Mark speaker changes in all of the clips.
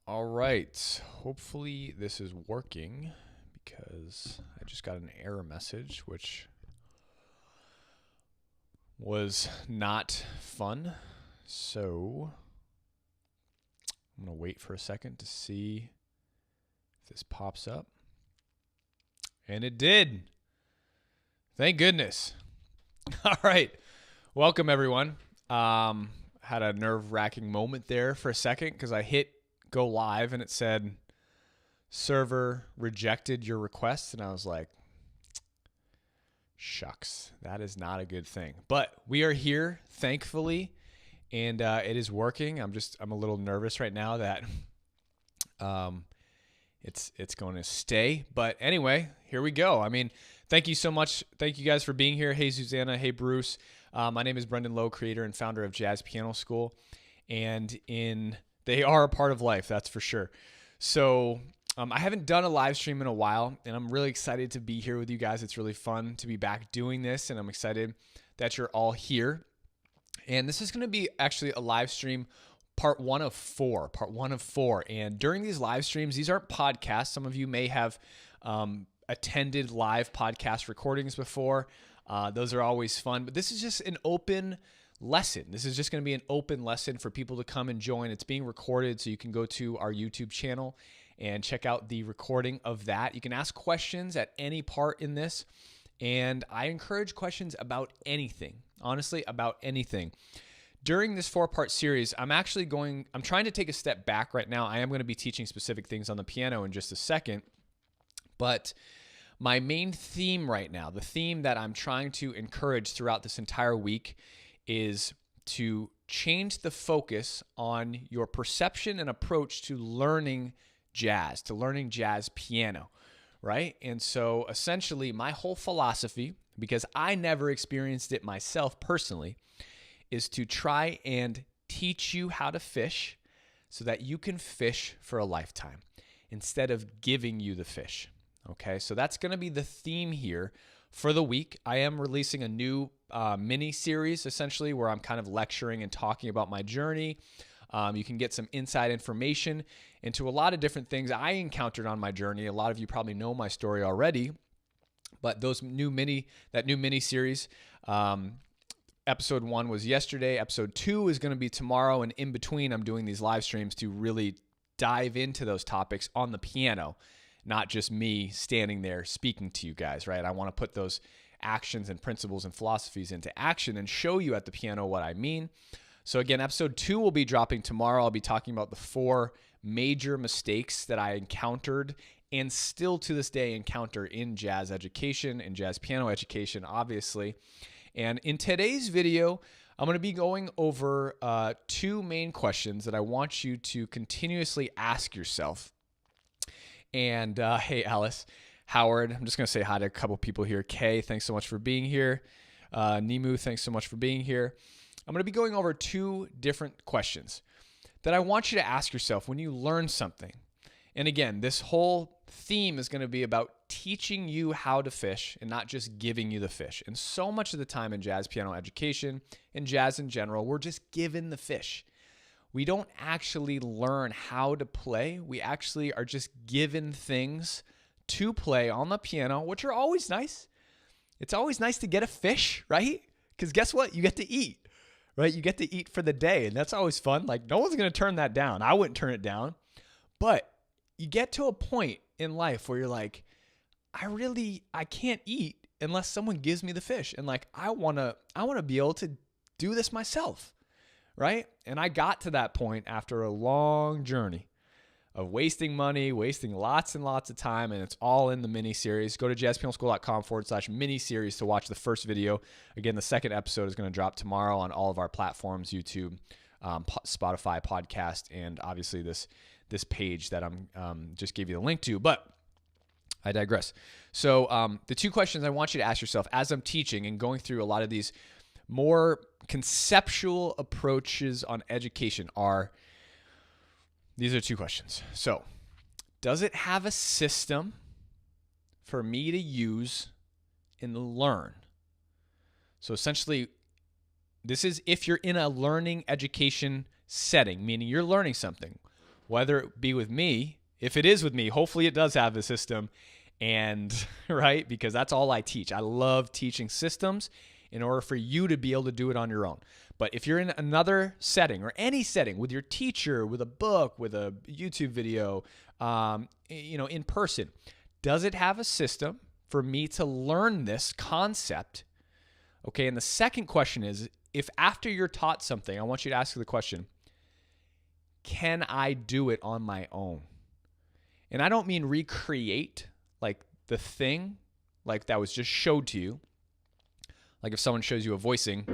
Speaker 1: All right. Hopefully this is working because I just got an error message, which was not fun. So I'm going to wait for a second to see if this pops up. And it did. Thank goodness. All right. Welcome, everyone. Had a nerve-wracking moment there for a second because I hit go live and it said server rejected your request, and I was like, shucks, that is not a good thing. But we are here, thankfully, and it is working. I'm a little nervous right now that it's going to stay. But anyway, here we go. I mean, thank you so much. Thank you guys for being here. Hey, Susanna. Hey, Bruce. My name is Brendan Lowe, creator and founder of Jazz Piano School. And they are a part of life, that's for sure. So I haven't done a live stream in a while, and I'm really excited to be here with you guys. It's really fun to be back doing this, and I'm excited that you're all here. And this is going to be actually a live stream part one of four. And during these live streams, these aren't podcasts. Some of you may have attended live podcast recordings before. Those are always fun, but this is just an open lesson. This is just going to be an open lesson for people to come and join. It's being recorded, so you can go to our YouTube channel and check out the recording of that. You can ask questions at any part in this, and I encourage questions about anything, honestly, about anything. During this 4-part series, I'm trying to take a step back right now. I am going to be teaching specific things on the piano in just a second, but my main theme right now, the theme that I'm trying to encourage throughout this entire week, is to change the focus on your perception and approach to learning jazz piano, right? And so essentially my whole philosophy, because I never experienced it myself personally, is to try and teach you how to fish so that you can fish for a lifetime instead of giving you the fish. Okay, so that's going to be the theme here for the week. I am releasing a new mini series, essentially, where I'm kind of lecturing and talking about my journey. You can get some inside information into a lot of different things I encountered on my journey. A lot of you probably know my story already, but that new mini series, episode 1 was yesterday. Episode 2 is going to be tomorrow, and in between, I'm doing these live streams to really dive into those topics on the piano. Not just me standing there speaking to you guys, right? I want to put those actions and principles and philosophies into action and show you at the piano what I mean. So again, episode 2 will be dropping tomorrow. I'll be talking about the 4 major mistakes that I encountered and still to this day encounter in jazz education and jazz piano education, obviously. And in today's video, I'm going to be going over 2 main questions that I want you to continuously ask yourself. And hey, Alice, Howard, I'm just going to say hi to a couple people here. Kay, thanks so much for being here. Nimu, thanks so much for being here. I'm going to be going over 2 different questions that I want you to ask yourself when you learn something. And again, this whole theme is going to be about teaching you how to fish and not just giving you the fish. And so much of the time in jazz piano education and jazz in general, we're just given the fish. We don't actually learn how to play. We actually are just given things to play on the piano, which are always nice. It's always nice to get a fish, right? Because guess what? You get to eat, right? You get to eat for the day, and that's always fun. Like, no one's going to turn that down. I wouldn't turn it down. But you get to a point in life where you're like, I can't eat unless someone gives me the fish. And like, I want to be able to do this myself. Right? And I got to that point after a long journey of wasting money, wasting lots and lots of time, and it's all in the mini-series. Go to jazzpianoschool.com/mini-series to watch the first video. Again, the second episode is going to drop tomorrow on all of our platforms, YouTube, Spotify, podcast, and obviously this page that I'm just gave you the link to. But I digress. So the 2 questions I want you to ask yourself as I'm teaching and going through a lot of these more conceptual approaches on education these are 2 questions. So, does it have a system for me to use and learn? So essentially, this is if you're in a learning education setting, meaning you're learning something. whether it be with me. If it is with me, hopefully it does have the system, and right, because that's all I teach. I love teaching systems in order for you to be able to do it on your own. But if you're in another setting or any setting with your teacher, with a book, with a YouTube video, in person, does it have a system for me to learn this concept? Okay, and the second question is, if after you're taught something, I want you to ask the question, can I do it on my own? And I don't mean recreate like the thing like that was just showed to you. Like if someone shows you a voicing,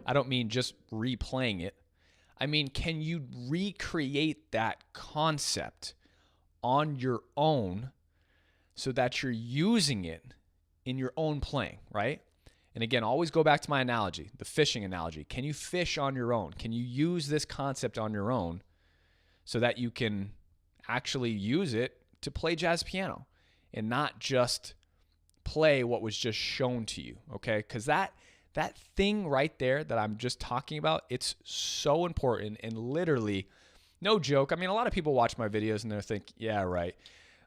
Speaker 1: I don't mean just replaying it. I mean, can you recreate that concept on your own so that you're using it in your own playing, right? And again, always go back to my analogy, the fishing analogy. Can you fish on your own? Can you use this concept on your own so that you can actually use it to play jazz piano and not just play what was just shown to you, okay? Because that thing right there that I'm just talking about, it's so important, and literally, no joke. I mean, a lot of people watch my videos and they think, yeah, right.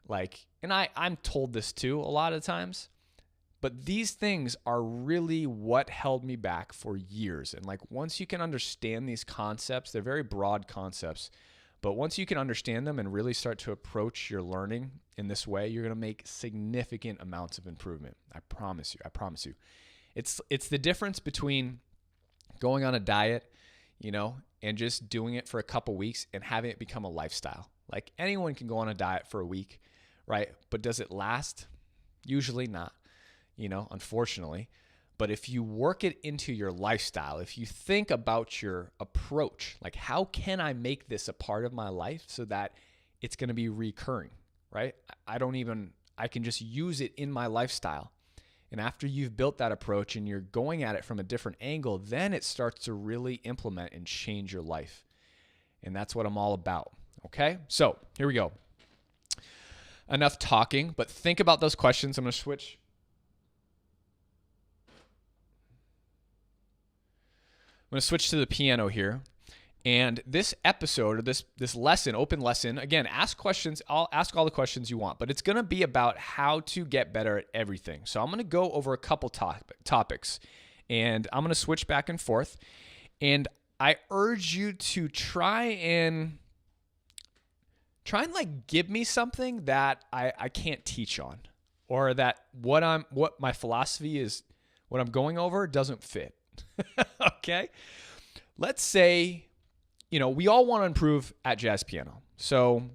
Speaker 1: Like, and I'm told this too a lot of times, but these things are really what held me back for years. And like, once you can understand these concepts, they're very broad concepts, but once you can understand them and really start to approach your learning in this way, you're going to make significant amounts of improvement. I promise you. I promise you. It's the difference between going on a diet, and just doing it for a couple weeks and having it become a lifestyle. Like anyone can go on a diet for a week, right? But does it last? Usually not, unfortunately. But if you work it into your lifestyle, if you think about your approach, like how can I make this a part of my life so that it's going to be recurring, right? I can just use it in my lifestyle. And after you've built that approach and you're going at it from a different angle, then it starts to really implement and change your life. And that's what I'm all about. Okay? So here we go. Enough talking, but think about those questions. I'm going to switch. I'm going to switch to the piano here. And this episode, or this lesson, open lesson, again, ask questions. I'll ask all the questions you want, but it's going to be about how to get better at everything. So I'm going to go over a couple topics, and I'm going to switch back and forth. And I urge you to try and like give me something that I can't teach on, or that what my philosophy is, what I'm going over doesn't fit. Okay? Let's say, we all want to improve at jazz piano. So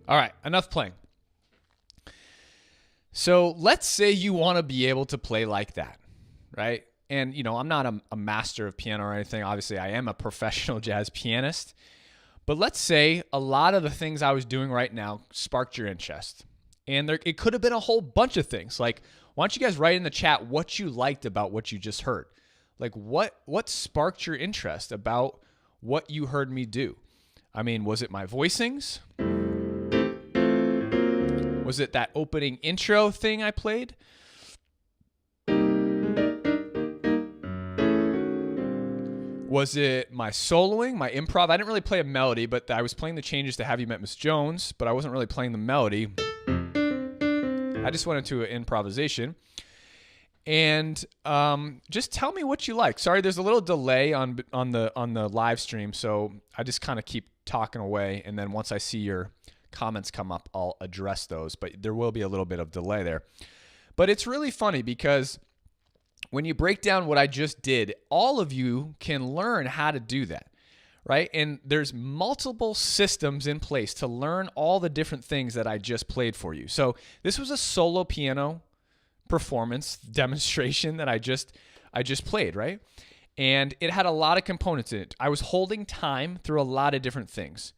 Speaker 1: all right, enough playing. So let's say you want to be able to play like that, right? And, I'm not a master of piano or anything. Obviously, I am a professional jazz pianist. But let's say a lot of the things I was doing right now sparked your interest. And it could have been a whole bunch of things. Like, why don't you guys write in the chat what you liked about what you just heard? Like, what sparked your interest about what you heard me do? I mean, was it my voicings? Was it that opening intro thing I played? Was it my soloing, my improv? I didn't really play a melody, but I was playing the changes to Have You Met Miss Jones, but I wasn't really playing the melody. I just went into an improvisation. And just tell me what you like. Sorry, there's a little delay on the live stream, so I just kind of keep talking away, and then once I see your comments come up, I'll address those. But there will be a little bit of delay there. But it's really funny because when you break down what I just did, all of you can learn how to do that, right? And there's multiple systems in place to learn all the different things that I just played for you. So this was a solo piano performance demonstration that I just played, right? And it had a lot of components in it. I was holding time through a lot of different things.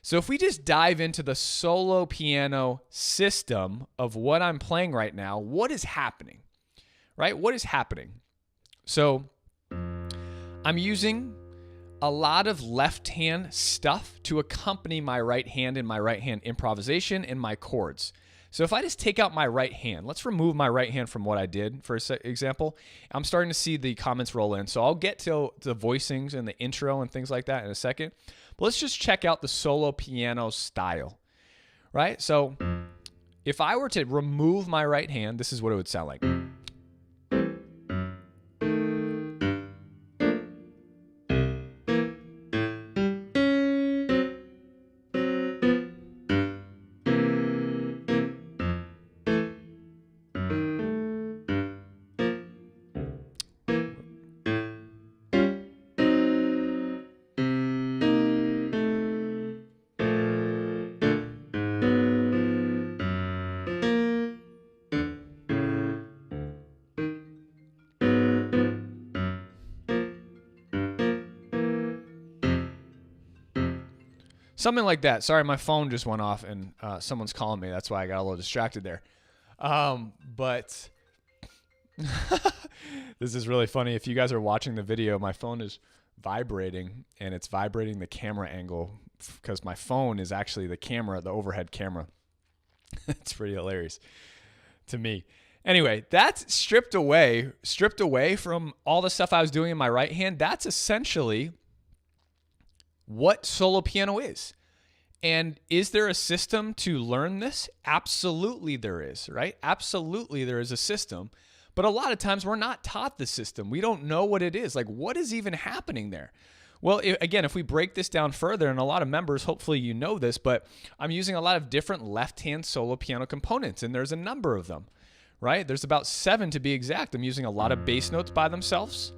Speaker 1: So if we just dive into the solo piano system of what I'm playing right now, what is happening, right? What is happening? So I'm using a lot of left hand stuff to accompany my right hand in my right hand improvisation and my chords. So if I just take out my right hand, let's remove my right hand from what I did, for example. I'm starting to see the comments roll in. So I'll get to the voicings and the intro and things like that in a second. But let's just check out the solo piano style, right? So if I were to remove my right hand, this is what it would sound like. Something like that. Sorry, my phone just went off and someone's calling me. That's why I got a little distracted there. But this is really funny. If you guys are watching the video, my phone is vibrating, and it's vibrating the camera angle because my phone is actually the camera, the overhead camera. It's pretty hilarious to me. Anyway, that's stripped away from all the stuff I was doing in my right hand. That's essentially what solo piano is. And is there a system to learn this? Absolutely there is, right? Absolutely there is a system. But a lot of times we're not taught the system. We don't know what it is. Like, what is even happening there? Well, again, if we break this down further, and a lot of members, hopefully you know this, but I'm using a lot of different left-hand solo piano components, and there's a number of them, right? There's about 7 to be exact. I'm using a lot of bass notes by themselves.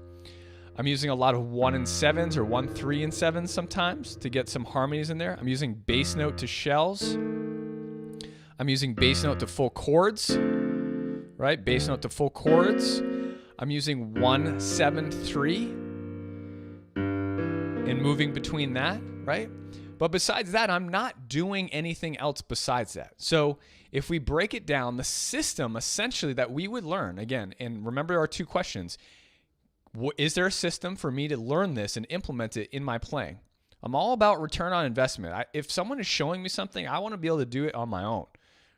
Speaker 1: I'm using a lot of 1 and 7s or 1, 3 and 7s sometimes to get some harmonies in there. I'm using bass note to shells. I'm using bass note to full chords, right? Bass note to full chords. I'm using 1, 7, 3 and moving between that, right? But besides that, I'm not doing anything else besides that. So if we break it down, the system essentially that we would learn, again, and remember our 2 questions, is there a system for me to learn this and implement it in my playing? I'm all about return on investment. If someone is showing me something, I want to be able to do it on my own,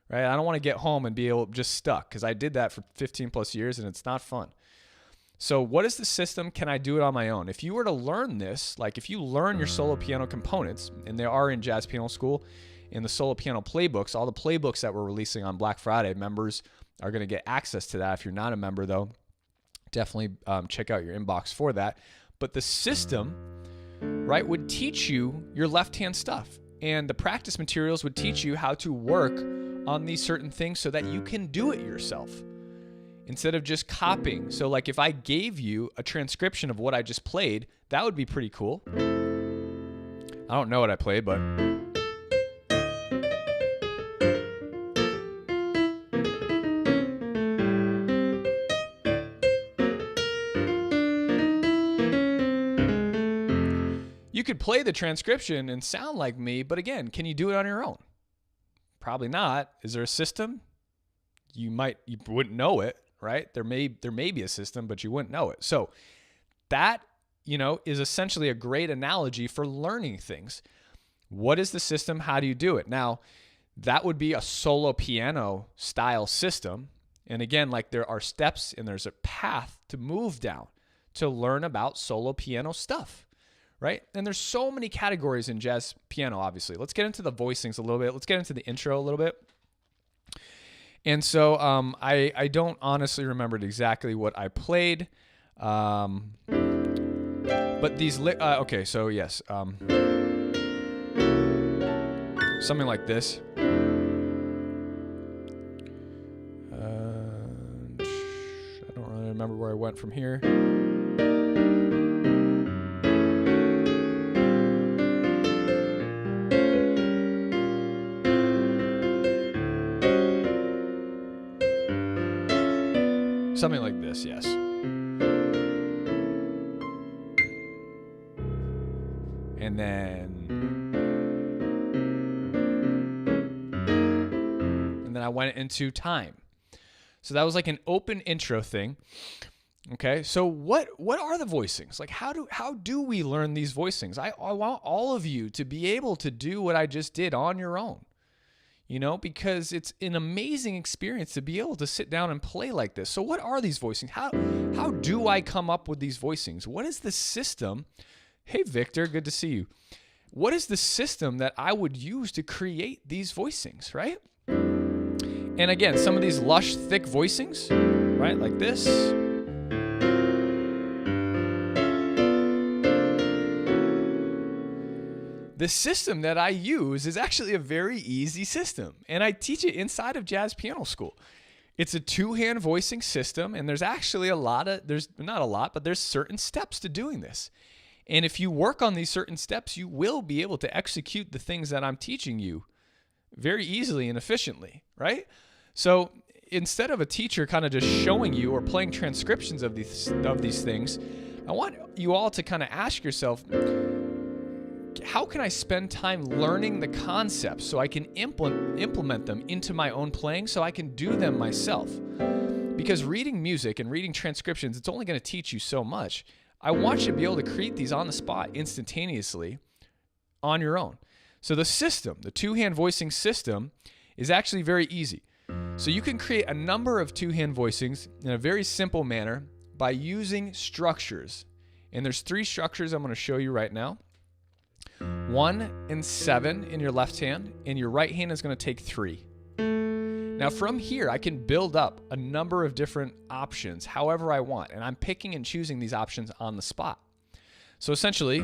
Speaker 1: right? I don't want to get home and be able just stuck, because I did that for 15 plus years and it's not fun. So what is the system? Can I do it on my own? If you were to learn this, like if you learn your solo piano components, and they are in Jazz Piano School, in the solo piano playbooks, all the playbooks that we're releasing on Black Friday, members are going to get access to that. If you're not a member though, definitely check out your inbox for that. But the system, right, would teach you your left-hand stuff. And the practice materials would teach you how to work on these certain things so that you can do it yourself instead of just copying. So like if I gave you a transcription of what I just played, that would be pretty cool. I don't know what I played, but you could play the transcription and sound like me, but again, can you do it on your own? Probably not. Is there a system? You wouldn't know it, right? There may be a system, but you wouldn't know it. So that, is essentially a great analogy for learning things. What is the system? How do you do it? Now, that would be a solo piano style system. And again, like there are steps and there's a path to move down to learn about solo piano stuff, right? And there's so many categories in jazz piano, obviously. Let's get into the voicings a little bit. Let's get into the intro a little bit. And so I don't honestly remember exactly what I played. But these, okay, so yes. Something like this. I don't really remember where I went from here. Something like this, yes. And then I went into time. So that was like an open intro thing. Okay, so what are the voicings? Like how do we learn these voicings? I want all of you to be able to do what I just did on your own. Because it's an amazing experience to be able to sit down and play like this. So what are these voicings? How do I come up with these voicings? What is the system? Hey, Victor, good to see you. What is the system that I would use to create these voicings, right? And again, some of these lush, thick voicings, right, like this. The system that I use is actually a very easy system, and I teach it inside of Jazz Piano School. It's a two-hand voicing system, and there's actually there's certain steps to doing this. And if you work on these certain steps, you will be able to execute the things that I'm teaching you very easily and efficiently, right? So instead of a teacher kind of just showing you or playing transcriptions of these things, I want you all to kind of ask yourself, how can I spend time learning the concepts so I can implement them into my own playing so I can do them myself? Because reading music and reading transcriptions, it's only going to teach you so much. I want you to be able to create these on the spot instantaneously on your own. So the system, the two-hand voicing system, is actually very easy. So you can create a number of two-hand voicings in a very simple manner by using structures. And there's 3 structures I'm going to show you right now. 1 and 7 in your left hand, and your right hand is going to take 3. Now from here, I can build up a number of different options however I want, and I'm picking and choosing these options on the spot. So essentially,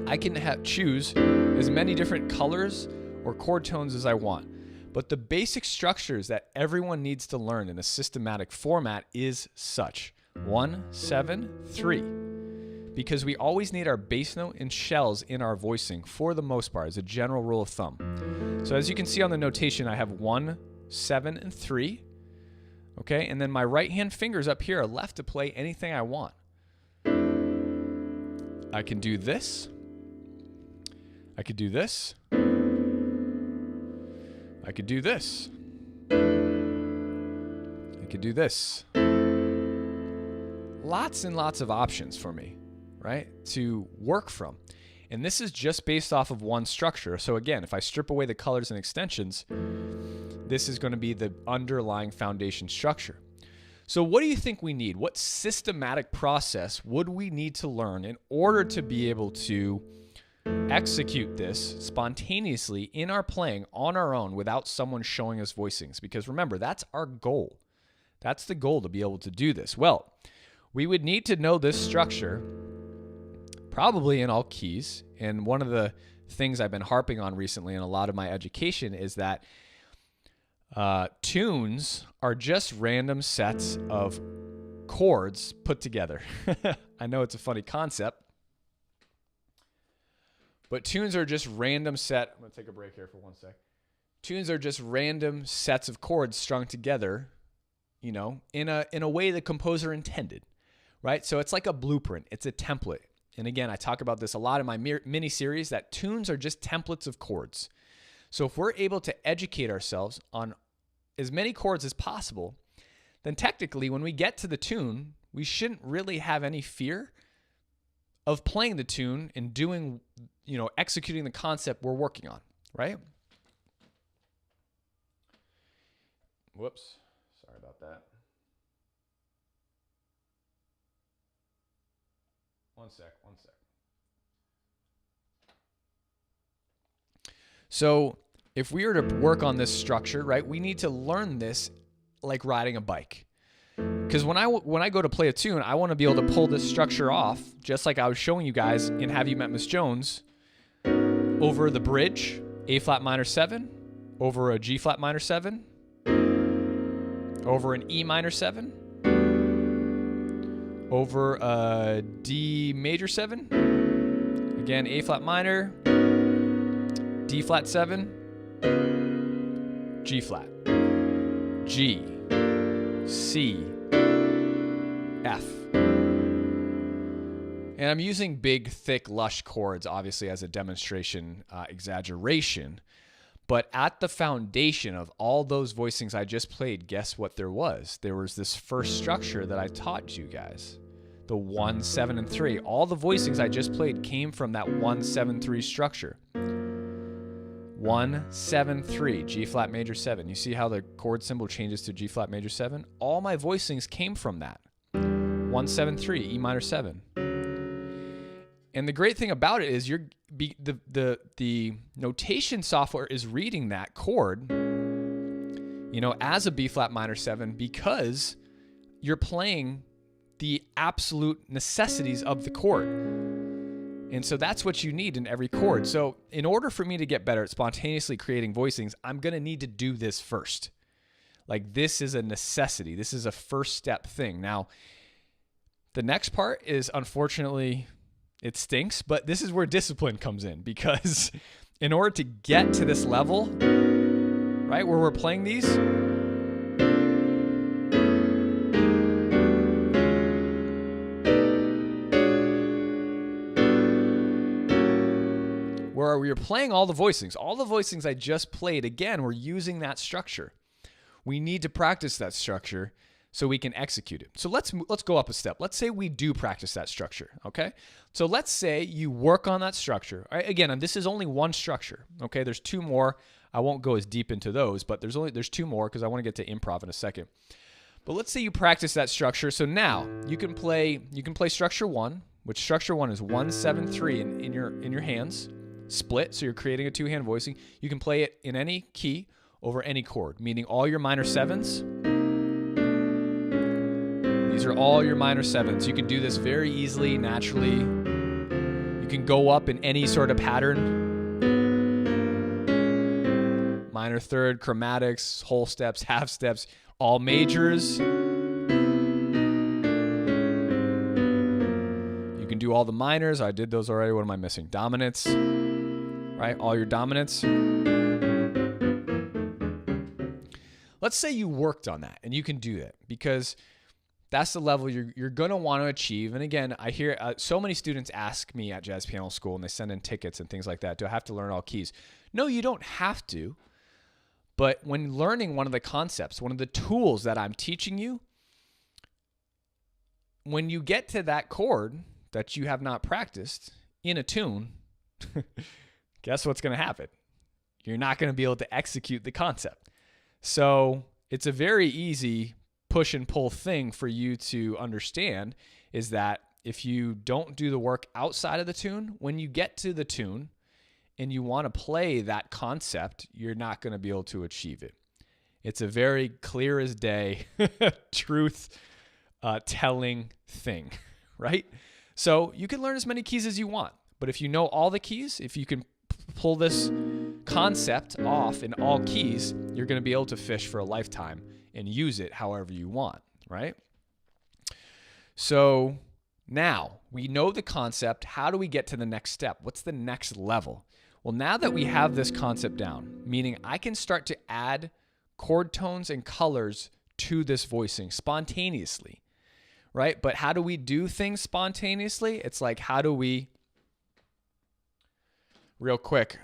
Speaker 1: I can choose as many different colors or chord tones as I want. But the basic structures that everyone needs to learn in a systematic format is such: 1, 7, 3. Because we always need our bass note and shells in our voicing for the most part, as a general rule of thumb. So as you can see on the notation, I have 1, 7, and 3. Okay, and then my right hand fingers up here are left to play anything I want. I can do this. I could do this. I could do this. I could do this. Lots and lots of options for me, right, to work from. And this is just based off of one structure. So again, if I strip away the colors and extensions, this is going to be the underlying foundation structure. So what do you think we need? What systematic process would we need to learn in order to be able to execute this spontaneously in our playing on our own without someone showing us voicings? Because remember, that's our goal. That's the goal, to be able to do this. Well, we would need to know this structure probably in all keys. And one of the things I've been harping on recently in a lot of my education is that tunes are just random sets of chords put together. I know it's a funny concept, but tunes are just random set. I'm going to take a break here for 1 sec. Tunes are just random sets of chords strung together, in a way the composer intended, right? So it's like a blueprint. It's a template. And again, I talk about this a lot in my mini series, that tunes are just templates of chords. So if we're able to educate ourselves on as many chords as possible, then technically when we get to the tune, we shouldn't really have any fear of playing the tune and doing, executing the concept we're working on, right? Whoops. Sorry about that. One sec. So if we were to work on this structure, right, we need to learn this like riding a bike. Because when I go to play a tune, I want to be able to pull this structure off, just like I was showing you guys in Have You Met Miss Jones, over the bridge, A flat minor 7, over a G flat minor 7, over an E minor 7, over a D major 7, again A flat minor, D flat 7, G flat, G, C, F. And I'm using big, thick, lush chords, obviously, as a demonstration exaggeration. But at the foundation of all those voicings I just played, guess what there was? There was this first structure that I taught you guys. The 1, 7, and 3. All the voicings I just played came from that 1, 7, 3 structure. 1, 7, 3, G flat major 7. You see how the chord symbol changes to G flat major 7? All my voicings came from that. 1, 7, 3, E minor 7. And the great thing about it is the notation software is reading that chord, as a B flat minor 7, because you're playing the absolute necessities of the chord. And so that's what you need in every chord. So in order for me to get better at spontaneously creating voicings, I'm going to need to do this first. Like, this is a necessity. This is a first step thing. Now, the next part is, unfortunately, it stinks, but this is where discipline comes in, because in order to get to this level, right, where we're playing these, where we are playing all the voicings I just played, again, we're using that structure. We need to practice that structure so we can execute it. So let's go up a step. Let's say we do practice that structure, okay? So let's say you work on that structure. Right? Again, and this is only one structure, okay? There's two more. I won't go as deep into those, but there's two more because I want to get to improv in a second. But let's say you practice that structure. So now you can play structure 1, which structure 1 is 1, 7, 3 in your hands, split. So you're creating a two-hand voicing. You can play it in any key over any chord, meaning all your minor 7s. These are all your minor 7s. You can do this very easily, naturally. You can go up in any sort of pattern. Minor third, chromatics, whole steps, half steps, all majors. You can do all the minors. I did those already. What am I missing? Dominants, right? All your dominants. Let's say you worked on that and you can do that, because that's the level you're going to want to achieve. And again, I hear so many students ask me at Jazz Piano School, and they send in tickets and things like that, do I have to learn all keys? No, you don't have to. But when learning one of the concepts, one of the tools that I'm teaching you, when you get to that chord that you have not practiced in a tune, guess what's going to happen? You're not going to be able to execute the concept. So it's a very easy push and pull thing for you to understand, is that if you don't do the work outside of the tune, when you get to the tune and you want to play that concept, you're not going to be able to achieve it. It's a very clear as day truth telling thing, right? So you can learn as many keys as you want, but if you know all the keys, if you can pull this concept off in all keys, you're going to be able to fish for a lifetime and use it however you want, right? So now we know the concept. How do we get to the next step? What's the next level? Well, now that we have this concept down, meaning I can start to add chord tones and colors to this voicing spontaneously, right? But how do we do things spontaneously? It's like, how do we, real quick,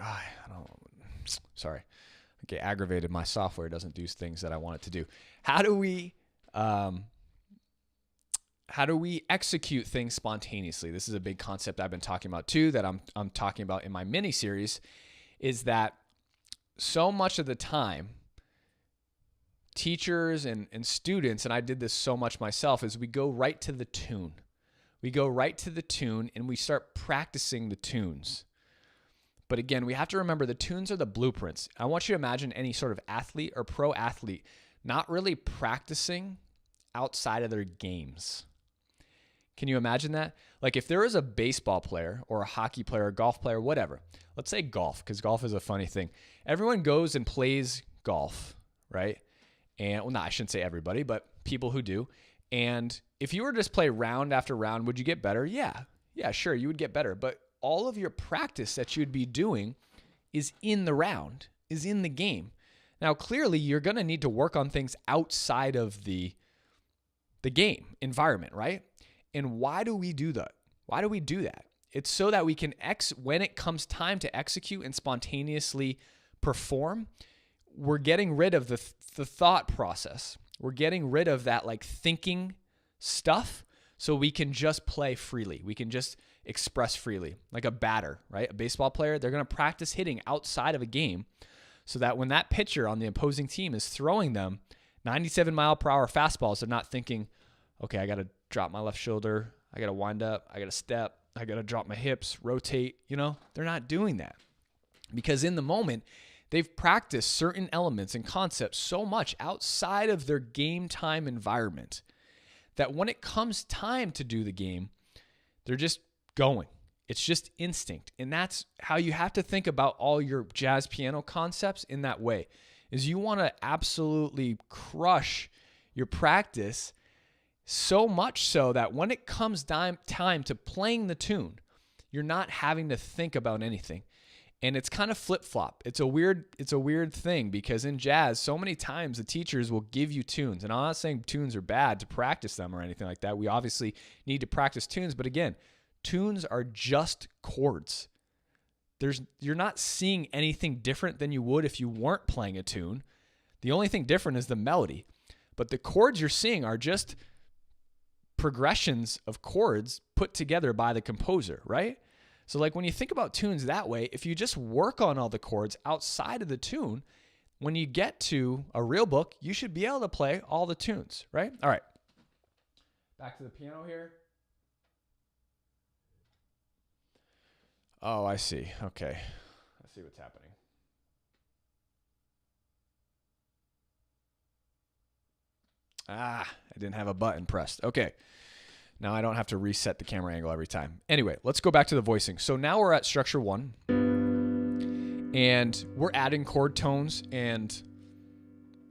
Speaker 1: sorry, I get aggravated. My software doesn't do things that I want it to do. How do we execute things spontaneously? This is a big concept I've been talking about too, that I'm talking about in my mini series, is that so much of the time, teachers and students, and I did this so much myself, is we go right to the tune. We go right to the tune and we start practicing the tunes. But again, we have to remember the tunes are the blueprints. I want you to imagine any sort of athlete or pro athlete not really practicing outside of their games. Can you imagine that? Like if there is a baseball player or a hockey player, a golf player, whatever. Let's say golf, because golf is a funny thing. Everyone goes and plays golf, right? And well, no, I shouldn't say everybody, but people who do. And if you were to just play round after round, would you get better? Yeah, sure, you would get better. But all of your practice that you'd be doing is in the round, is in the game. Now, clearly, you're going to need to work on things outside of the game environment, right? And why do we do that? Why do we do that? It's so that we can, when it comes time to execute and spontaneously perform, we're getting rid of the thought process. We're getting rid of that like thinking stuff so we can just play freely. We can just express freely. Like a batter, right? A baseball player, they're going to practice hitting outside of a game so that when that pitcher on the opposing team is throwing them 97-mile-per-hour fastballs, they're not thinking, okay, I got to drop my left shoulder. I got to wind up. I got to step. I got to drop my hips, rotate. They're not doing that because in the moment, they've practiced certain elements and concepts so much outside of their game time environment that when it comes time to do the game, they're just going. It's just instinct. And that's how you have to think about all your jazz piano concepts in that way, is you want to absolutely crush your practice so much so that when it comes time to playing the tune, you're not having to think about anything. And it's kind of flip-flop. It's a weird thing because in jazz, so many times the teachers will give you tunes. And I'm not saying tunes are bad to practice them or anything like that. We obviously need to practice tunes. But again, tunes are just chords. You're not seeing anything different than you would if you weren't playing a tune. The only thing different is the melody. But the chords you're seeing are just progressions of chords put together by the composer, right? So like when you think about tunes that way, if you just work on all the chords outside of the tune, when you get to a real book, you should be able to play all the tunes, right? All right. Back to the piano here. Oh, I see. Okay. I see what's happening. I didn't have a button pressed. Okay. Now I don't have to reset the camera angle every time. Anyway, let's go back to the voicing. So now we're at structure 1. And we're adding chord tones and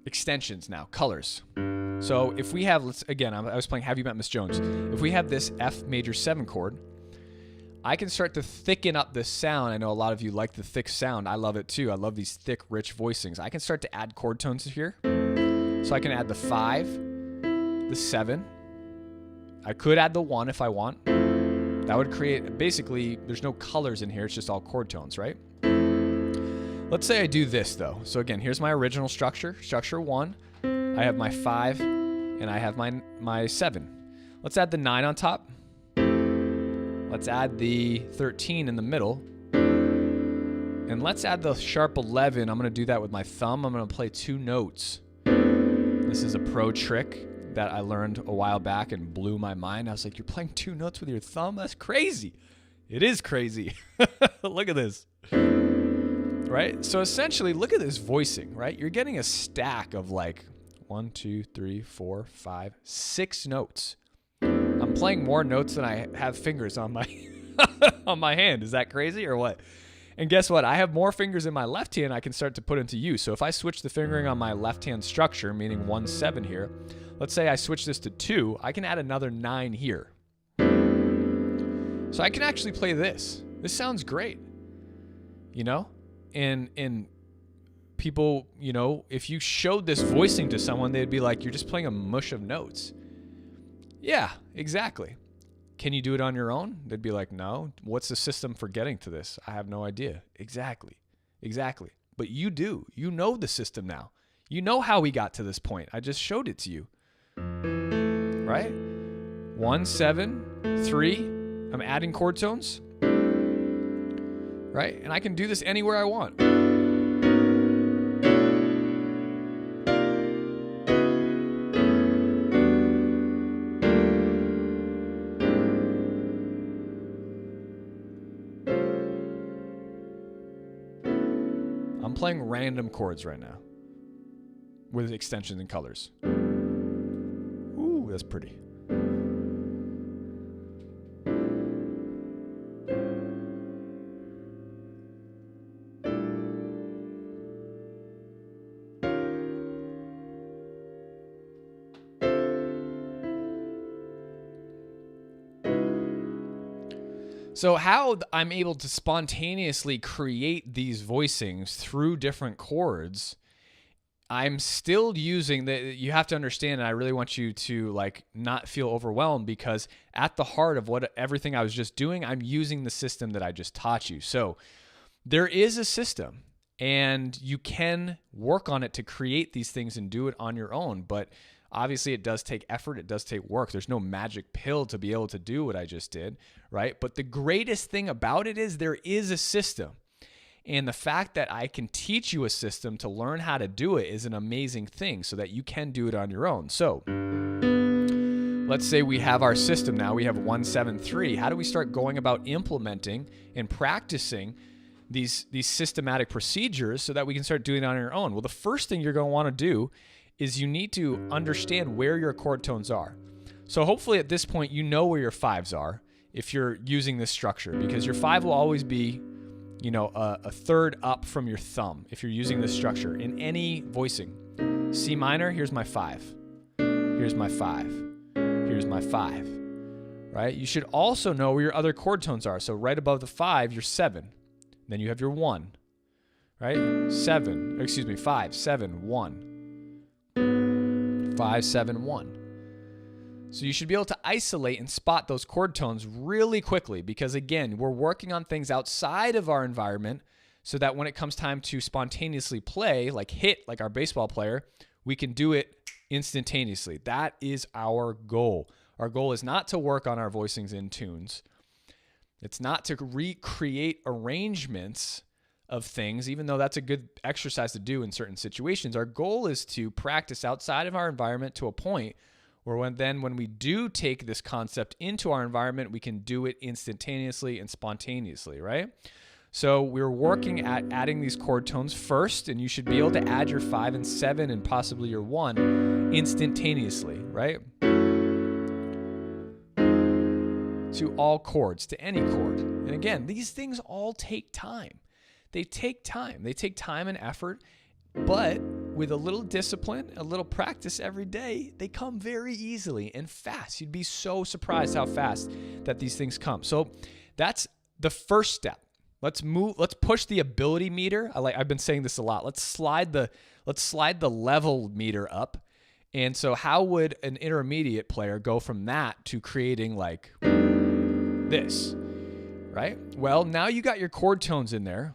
Speaker 1: extensions now, colors. So if we have, I was playing Have You Met Miss Jones. If we have this F major 7 chord, I can start to thicken up the sound. I know a lot of you like the thick sound. I love it too. I love these thick, rich voicings. I can start to add chord tones here. So I can add the 5, the 7. I could add the 1 if I want. That would create, basically, there's no colors in here. It's just all chord tones, right? Let's say I do this, though. So again, here's my original structure. Structure 1. I have my 5, and I have my 7. Let's add the 9 on top. Let's add the 13 in the middle. And let's add the sharp 11. I'm going to do that with my thumb. I'm going to play 2 notes. This is a pro trick that I learned a while back and blew my mind. I was like, you're playing 2 notes with your thumb? That's crazy. It is crazy. Look at this. Right? So essentially, look at this voicing, right? You're getting a stack of like 1, 2, 3, 4, 5, 6 notes. I'm playing more notes than I have fingers on my on my hand. Is that crazy or what? And guess what? I have more fingers in my left hand I can start to put into use. So if I switch the fingering on my left hand structure, meaning 1, 7 here, let's say I switch this to 2, I can add another 9 here. So I can actually play this. This sounds great. And people, if you showed this voicing to someone, they'd be like, you're just playing a mush of notes. Yeah, exactly. Can you do it on your own? They'd be like, no. What's the system for getting to this? I have no idea. Exactly. But you do. You know the system now. You know how we got to this point. I just showed it to you. Right? 1, 7, 3. I'm adding chord tones. Right? And I can do this anywhere I want. I'm playing random chords right now with extensions and colors. Ooh, that's pretty. So how I'm able to spontaneously create these voicings through different chords, I'm still using you have to understand, and I really want you to like not feel overwhelmed, because at the heart of everything I was just doing, I'm using the system that I just taught you. So there is a system, and you can work on it to create these things and do it on your own. But obviously it does take effort. It does take work. There's no magic pill to be able to do what I just did, right? But the greatest thing about it is there is a system. And the fact that I can teach you a system to learn how to do it is an amazing thing, so that you can do it on your own. So let's say we have our system now. We have 173. How do we start going about implementing and practicing these systematic procedures so that we can start doing it on our own? Well, the first thing you're going to want to do is you need to understand where your chord tones are. So hopefully at this point, you know where your fives are if you're using this structure, because your five will always be, a third up from your thumb if you're using this structure in any voicing. C minor, here's my five. Here's my five. Here's my five, right? You should also know where your other chord tones are. So right above the five, your seven. Then you have your one, right? Five, seven, one. 5, 7, 1. So you should be able to isolate and spot those chord tones really quickly, because again, we're working on things outside of our environment, so that when it comes time to spontaneously play, like hit, like our baseball player, we can do it instantaneously. That is our goal. Our goal is not to work on our voicings in tunes. It's not to recreate arrangements of things, even though that's a good exercise to do in certain situations. Our goal is to practice outside of our environment to a point where when we do take this concept into our environment, we can do it instantaneously and spontaneously, right? So we're working at adding these chord tones first, and you should be able to add your 5 and 7 and possibly your 1 instantaneously, right? To all chords, to any chord. And again, these things all take time. They take time. They take time and effort, but with a little discipline, a little practice every day, they come very easily and fast. You'd be so surprised how fast that these things come. So that's the first step. Let's push the ability meter. I've been saying this a lot. Let's slide the level meter up. And so how would an intermediate player go from that to creating like this, right? Well, now you got your chord tones in there.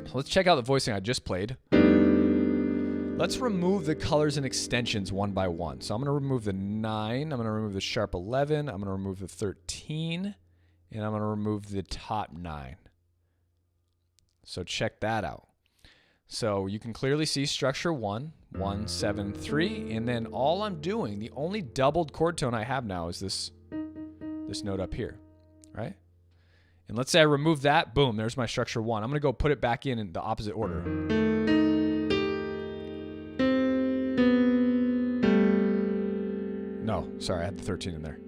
Speaker 1: So let's check out the voicing I just played. Let's remove the colors and extensions one by one. So I'm going to remove the 9. I'm going to remove the sharp 11. I'm going to remove the 13. And I'm going to remove the top 9. So check that out. So you can clearly see structure 1, 1, 7, 3. And then all I'm doing, the only doubled chord tone I have now is this note up here, right? And let's say I remove that, boom, there's my structure 1. I'm going to go put it back in the opposite order. No, sorry, I had the 13 in there.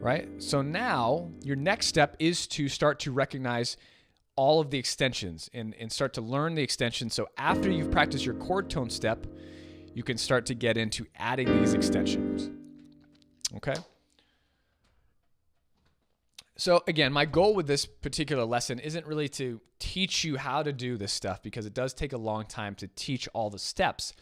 Speaker 1: Right? So now your next step is to start to recognize all of the extensions and start to learn the extensions. So after you've practiced your chord tone step, you can start to get into adding these extensions. Okay? So again, my goal with this particular lesson isn't really to teach you how to do this stuff, because it does take a long time to teach all the steps,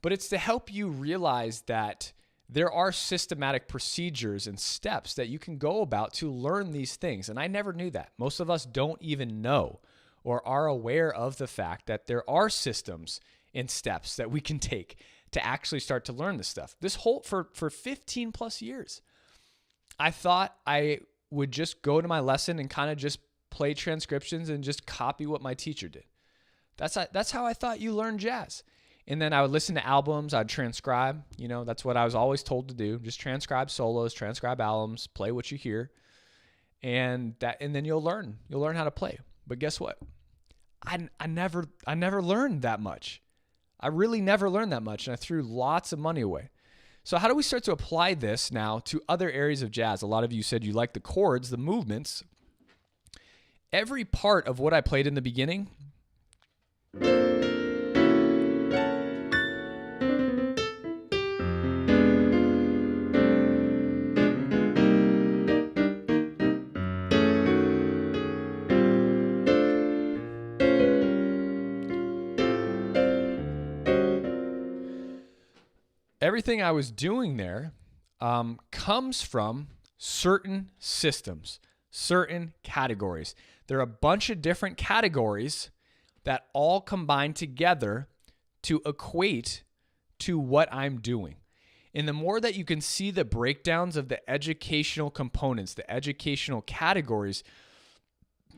Speaker 1: but it's to help you realize that there are systematic procedures and steps that you can go about to learn these things. And I never knew that. Most of us don't even know or are aware of the fact that there are systems and steps that we can take to actually start to learn this stuff. This whole, for 15 plus years, I thought I would just go to my lesson and kind of just play transcriptions and just copy what my teacher did. That's how I thought you learned jazz. And then I would listen to albums, I'd transcribe, that's what I was always told to do. Just transcribe solos, transcribe albums, play what you hear. And then you'll learn how to play. But guess what? I never learned that much. I really never learned that much, and I threw lots of money away. So how do we start to apply this now to other areas of jazz? A lot of you said you like the chords, the movements. Every part of what I played in the beginning, everything I was doing there comes from certain systems, certain categories. There are a bunch of different categories that all combine together to equate to what I'm doing. And the more that you can see the breakdowns of the educational components, the educational categories,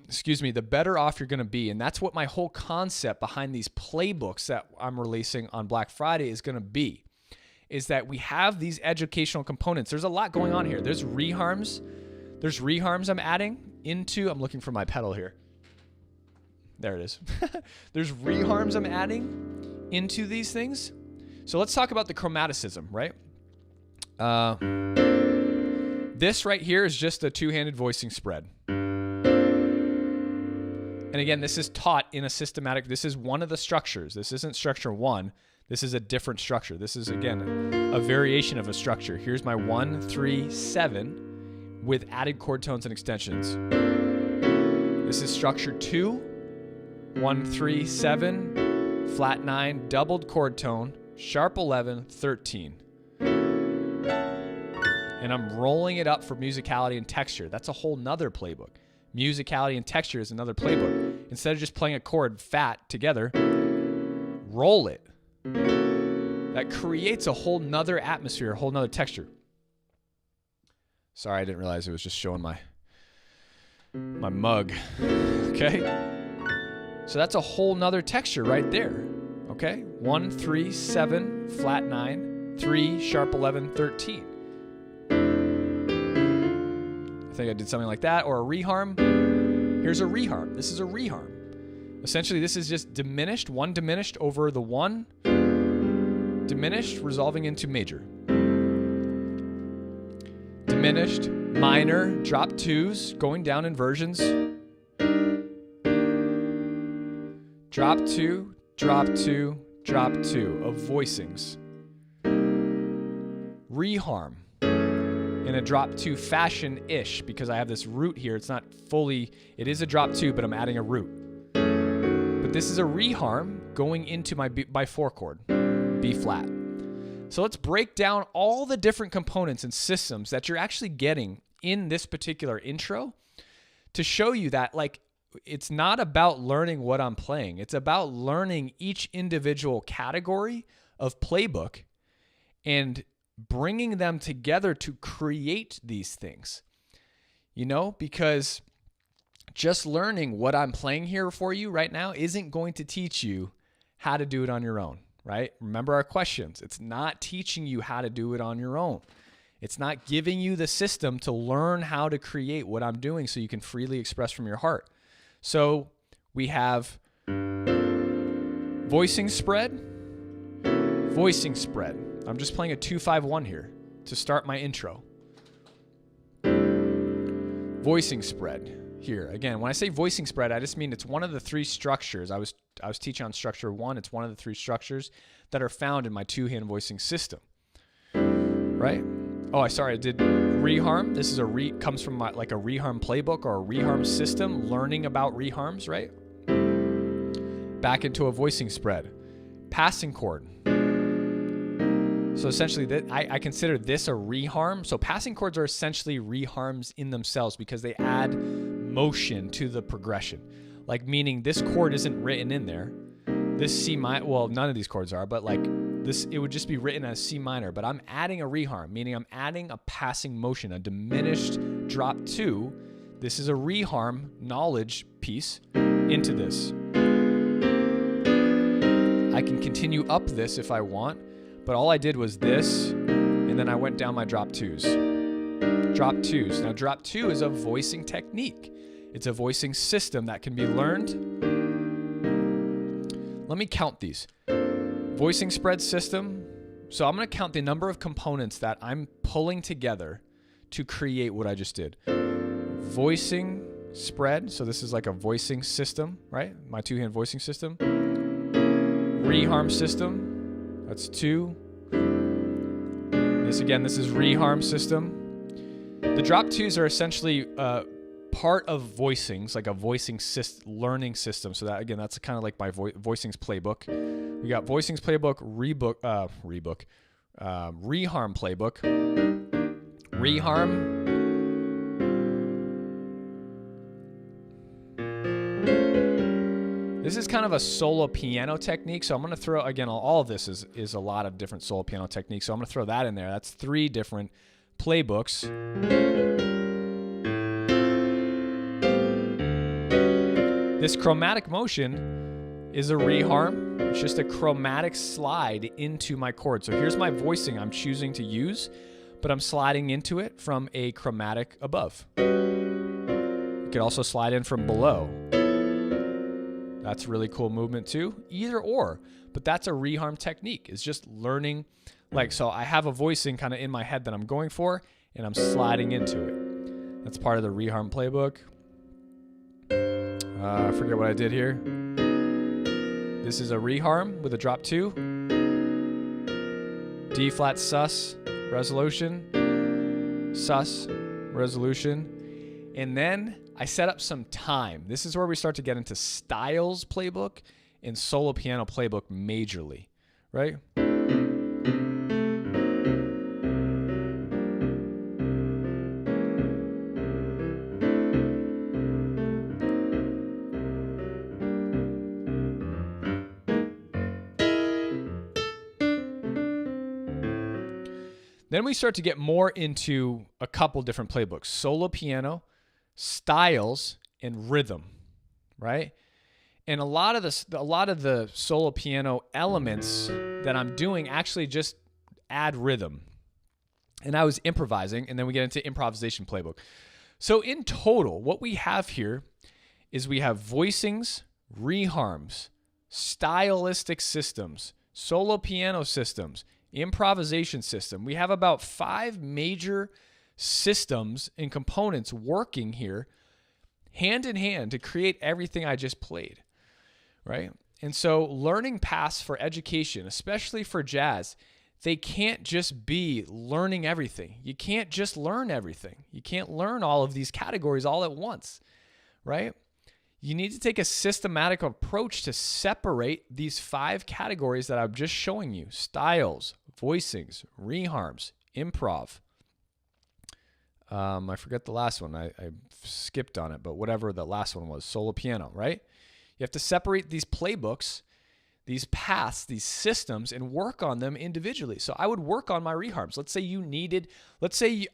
Speaker 1: the better off you're going to be. And that's what my whole concept behind these playbooks that I'm releasing on Black Friday is going to be, is that we have these educational components. There's a lot going on here. There's reharms. There's reharms I'm adding into, I'm looking for my pedal here. There it is. There's reharms I'm adding into these things. So let's talk about the chromaticism, right? This right here is just a two-handed voicing spread. And again, this is taught in a systematic, this is one of the structures. This isn't structure one. This is a different structure. This is, again, a variation of a structure. Here's my 1, 3, 7 with added chord tones and extensions. This is structure 2, 1, 3, 7, flat 9, doubled chord tone, sharp 11, 13. And I'm rolling it up for musicality and texture. That's a whole nother playbook. Musicality and texture is another playbook. Instead of just playing a chord fat together, roll it. That creates a whole nother atmosphere, a whole nother texture. Sorry, I didn't realize it was just showing my mug. Okay? So that's a whole nother texture right there. Okay? 1, 3, 7, flat 9, 3, sharp 11, 13. I think I did something like that. Or a reharm. Here's a reharm. This is a reharm. Essentially, this is just diminished, one diminished over the one diminished, resolving into major. Diminished, minor, drop twos, going down inversions. Drop two, drop two, drop two of voicings. Reharm in a drop two fashion-ish, because I have this root here. It's not fully, it is a drop two, but I'm adding a root. But this is a reharm going into my by 4 chord, B flat. So let's break down all the different components and systems that you're actually getting in this particular intro to show you that, like, it's not about learning what I'm playing. It's about learning each individual category of playbook and bringing them together to create these things. You know, because just learning what I'm playing here for you right now isn't going to teach you how to do it on your own, right? Remember our questions. It's not teaching you how to do it on your own. It's not giving you the system to learn how to create what I'm doing so you can freely express from your heart. So we have voicing spread, voicing spread. I'm just playing a 2-5-1 here to start my intro. Voicing spread here. Again, when I say voicing spread, I just mean it's one of the 3 structures. I was teaching on structure 1. It's one of the 3 structures that are found in my 2-hand voicing system. Right? Oh, I did reharm. This is comes from like a reharm playbook or a reharm system, learning about reharms, right? Back into a voicing spread. Passing chord. So essentially, I consider this a reharm. So passing chords are essentially reharms in themselves because they add motion to the progression. Like, meaning this chord isn't written in there. This C minor, well, none of these chords are, but like this, it would just be written as C minor. But I'm adding a reharm, meaning I'm adding a passing motion, a diminished drop 2. This is a reharm knowledge piece into this. I can continue up this if I want. But all I did was this, and then I went down my drop 2s. Drop 2s. Now, drop 2 is a voicing technique. It's a voicing system that can be learned. Let me count these. Voicing spread system. So I'm going to count the number of components that I'm pulling together to create what I just did. Voicing spread. So this is like a voicing system, right? My two-hand voicing system. Reharm system. That's 2. This is reharm system. The drop 2s are essentially part of voicings, like a voicing learning system. So that, again, that's kind of like my voicings playbook. We got voicings playbook, reharm playbook, reharm. This is kind of a solo piano technique. So I'm going to throw, again, all of this is a lot of different solo piano techniques. So I'm going to throw that in there. That's 3 different playbooks. This chromatic motion is a reharm. It's just a chromatic slide into my chord. So here's my voicing I'm choosing to use, but I'm sliding into it from a chromatic above. You could also slide in from below. That's a really cool movement too. Either or, but that's a reharm technique. It's just learning, like, so I have a voicing kind of in my head that I'm going for, and I'm sliding into it. That's part of the reharm playbook. I forget what I did here. This is a reharm with a drop 2. D flat sus resolution. Sus resolution. And then I set up some time. This is where we start to get into styles playbook and solo piano playbook majorly, right? Then we start to get more into a couple different playbooks: solo piano, styles, and rhythm, right? And a lot of the solo piano elements that I'm doing actually just add rhythm. And I was improvising, and then we get into improvisation playbook. So in total, what we have here is we have voicings, reharms, stylistic systems, solo piano systems, improvisation system. We have about 5 major systems and components working here hand in hand to create everything I just played, right? And so learning paths for education, especially for jazz, they can't just be learning everything. You can't just learn everything. You can't learn all of these categories all at once, right? You need to take a systematic approach to separate these 5 categories that I'm just showing you: styles, voicings, reharms, improv. I forget the last one. I skipped on it, but whatever the last one was, solo piano, right? You have to separate these playbooks, these paths, these systems, and work on them individually. So I would work on my reharms. Let's say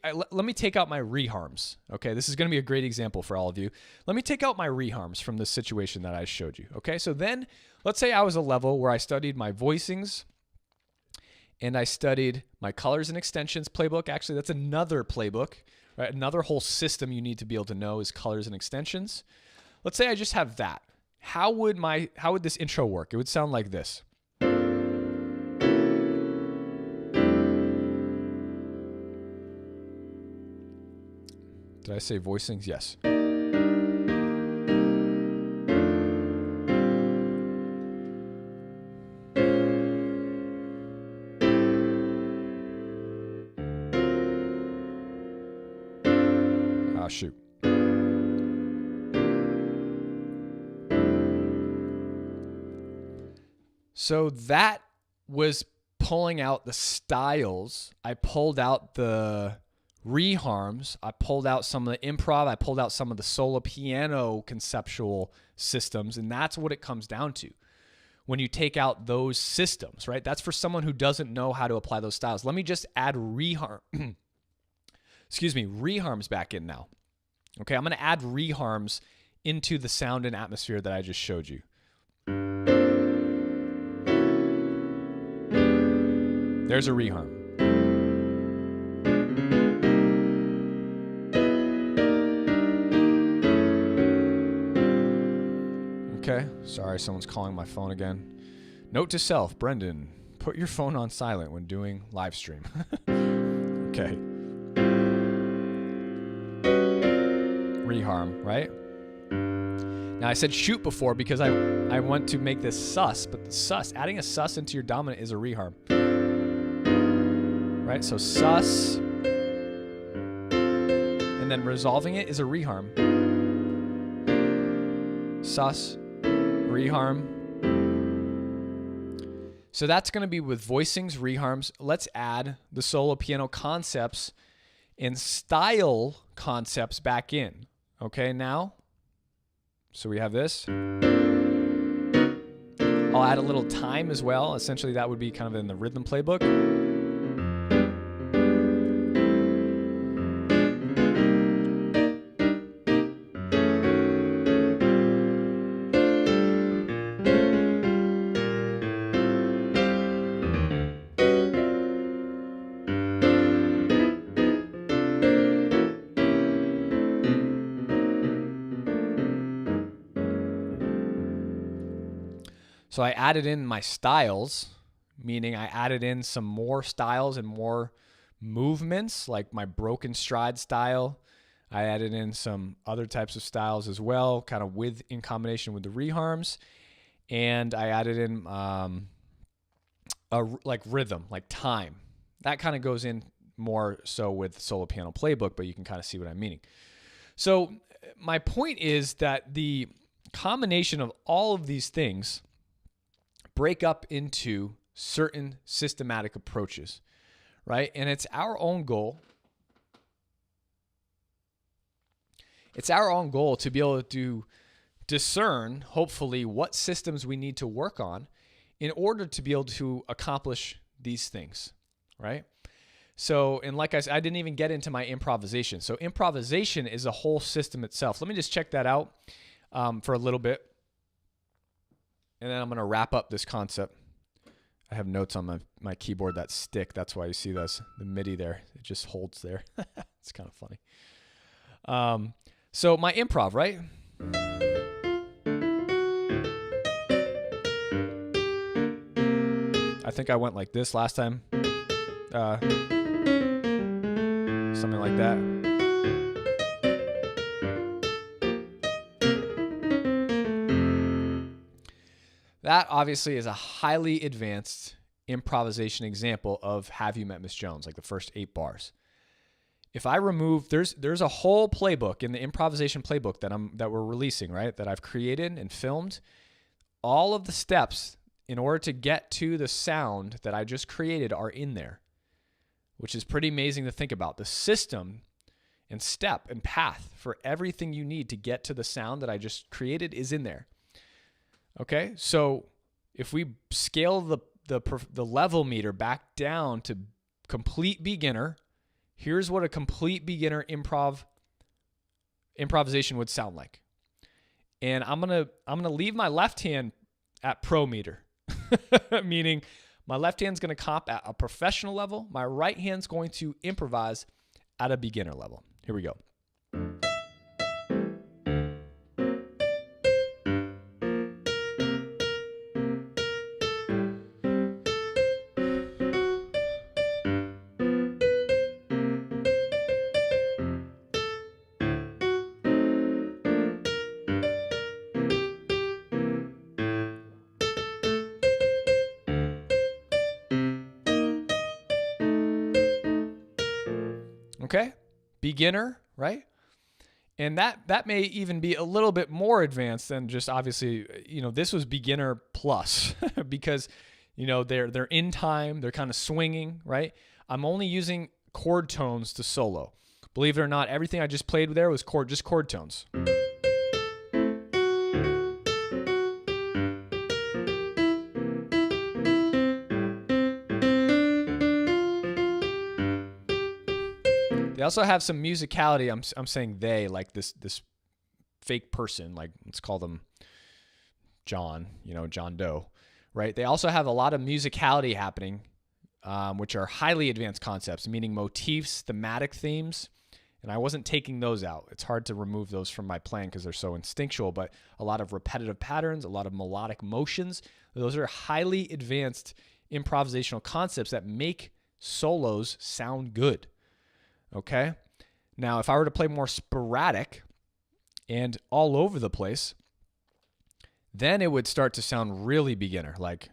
Speaker 1: let me take out my reharms. Okay, this is going to be a great example for all of you. Let me take out my reharms from the situation that I showed you. Okay, so then let's say I was a level where I studied my voicings and I studied my colors and extensions playbook. Actually, that's another playbook, right? Another whole system you need to be able to know is colors and extensions. Let's say I just have that. How would this intro work? It would sound like this. Did I say voicings? Yes. Shoot. So that was pulling out the styles. I pulled out the reharms. I pulled out some of the improv. I pulled out some of the solo piano conceptual systems. And that's what it comes down to when you take out those systems, right? That's for someone who doesn't know how to apply those styles. Let me just add reharms back in now. Okay, I'm going to add reharms into the sound and atmosphere that I just showed you. There's a reharm. Okay. Sorry, someone's calling my phone again. Note to self, Brendan, put your phone on silent when doing live stream. Okay. Reharm, right? Now I said shoot before because I want to make this sus, but the sus, adding a sus into your dominant is a reharm. Right? So sus, and then resolving it is a reharm. Sus, reharm. So that's going to be with voicings, reharms. Let's add the solo piano concepts and style concepts back in. Okay, now, so we have this. I'll add a little time as well. Essentially, that would be kind of in the rhythm playbook. So I added in my styles, meaning I added in some more styles and more movements, like my broken stride style. I added in some other types of styles as well, kind of in combination with the reharms. And I added in like rhythm, like time. That kind of goes in more so with solo piano playbook, but you can kind of see what I'm meaning. So my point is that the combination of all of these things break up into certain systematic approaches, right? And it's our own goal. It's our own goal to be able to discern, hopefully, what systems we need to work on in order to be able to accomplish these things, right? So, and like I said, I didn't even get into my improvisation. So improvisation is a whole system itself. Let me just check that out for a little bit. And then I'm going to wrap up this concept. I have notes on my keyboard that stick. That's why you see the MIDI there. It just holds there. It's kind of funny. So my improv, right? I think I went like this last time. Something like that. That obviously is a highly advanced improvisation example of Have You Met Miss Jones, like the first 8 bars. If I remove, there's a whole playbook in the improvisation playbook that we're releasing, right? That I've created and filmed. All of the steps in order to get to the sound that I just created are in there, which is pretty amazing to think about. The system and step and path for everything you need to get to the sound that I just created is in there. Okay, so if we scale the level meter back down to complete beginner, here's what a complete beginner improvisation would sound like. And I'm gonna leave my left hand at pro meter, meaning my left hand's gonna comp at a professional level. My right hand's going to improvise at a beginner level. Here we go. Okay, beginner, right? And that may even be a little bit more advanced than just obviously, this was beginner plus because, they're in time, they're kind of swinging, right? I'm only using chord tones to solo. Believe it or not, everything I just played there was just chord tones. They also have some musicality. I'm saying they, like this fake person, like let's call them John, John Doe, right? They also have a lot of musicality happening, which are highly advanced concepts, meaning motifs, thematic themes, And I wasn't taking those out. It's hard to remove those from my playing because they're so instinctual, but a lot of repetitive patterns, a lot of melodic motions, those are highly advanced improvisational concepts that make solos sound good. Okay? Now, if I were to play more sporadic and all over the place, then it would start to sound really beginner, like...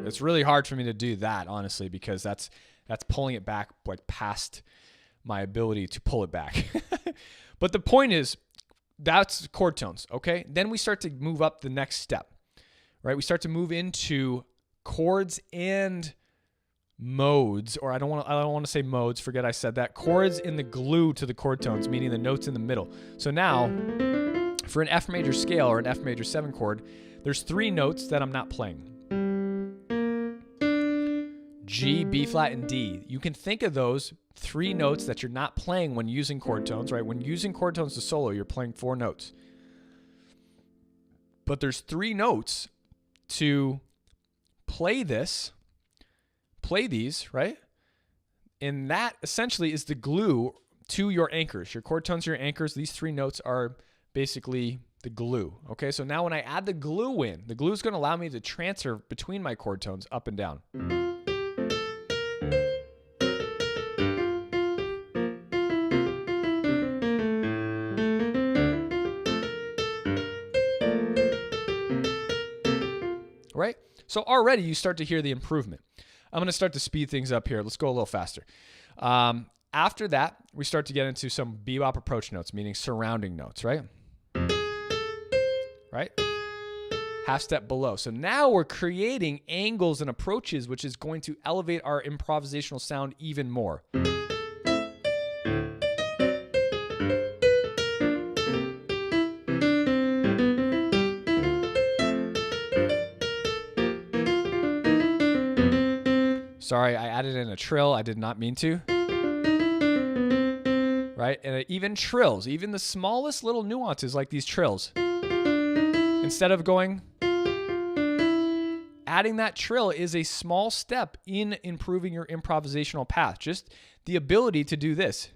Speaker 1: It's really hard for me to do that, honestly, because that's pulling it back like past my ability to pull it back. But the point is, that's chord tones, okay? Then we start to move up the next step, right? We start to move into chords and modes, or I don't want to say modes. Forget I said that. Chords in the glue to the chord tones, meaning the notes in the middle. So now, for an F major scale or an F major 7 chord, there's 3 notes that I'm not playing. G, B flat, and D. You can think of those 3 notes that you're not playing when using chord tones, right? When using chord tones to solo, you're playing 4 notes. But there's 3 notes to play these, right? And that essentially is the glue to your anchors. Your chord tones are your anchors. These 3 notes are basically the glue, okay? So now when I add the glue in, the glue is going to allow me to transfer between my chord tones up and down. Right? So already you start to hear the improvement. I'm going to start to speed things up here. Let's go a little faster. After that, we start to get into some bebop approach notes, meaning surrounding notes, right? Right? Half step below. So now we're creating angles and approaches, which is going to elevate our improvisational sound even more. Sorry, I added in a trill. I did not mean to. Right? And even trills, even the smallest little nuances like these trills. Instead of going, adding that trill is a small step in improving your improvisational path. Just the ability to do this,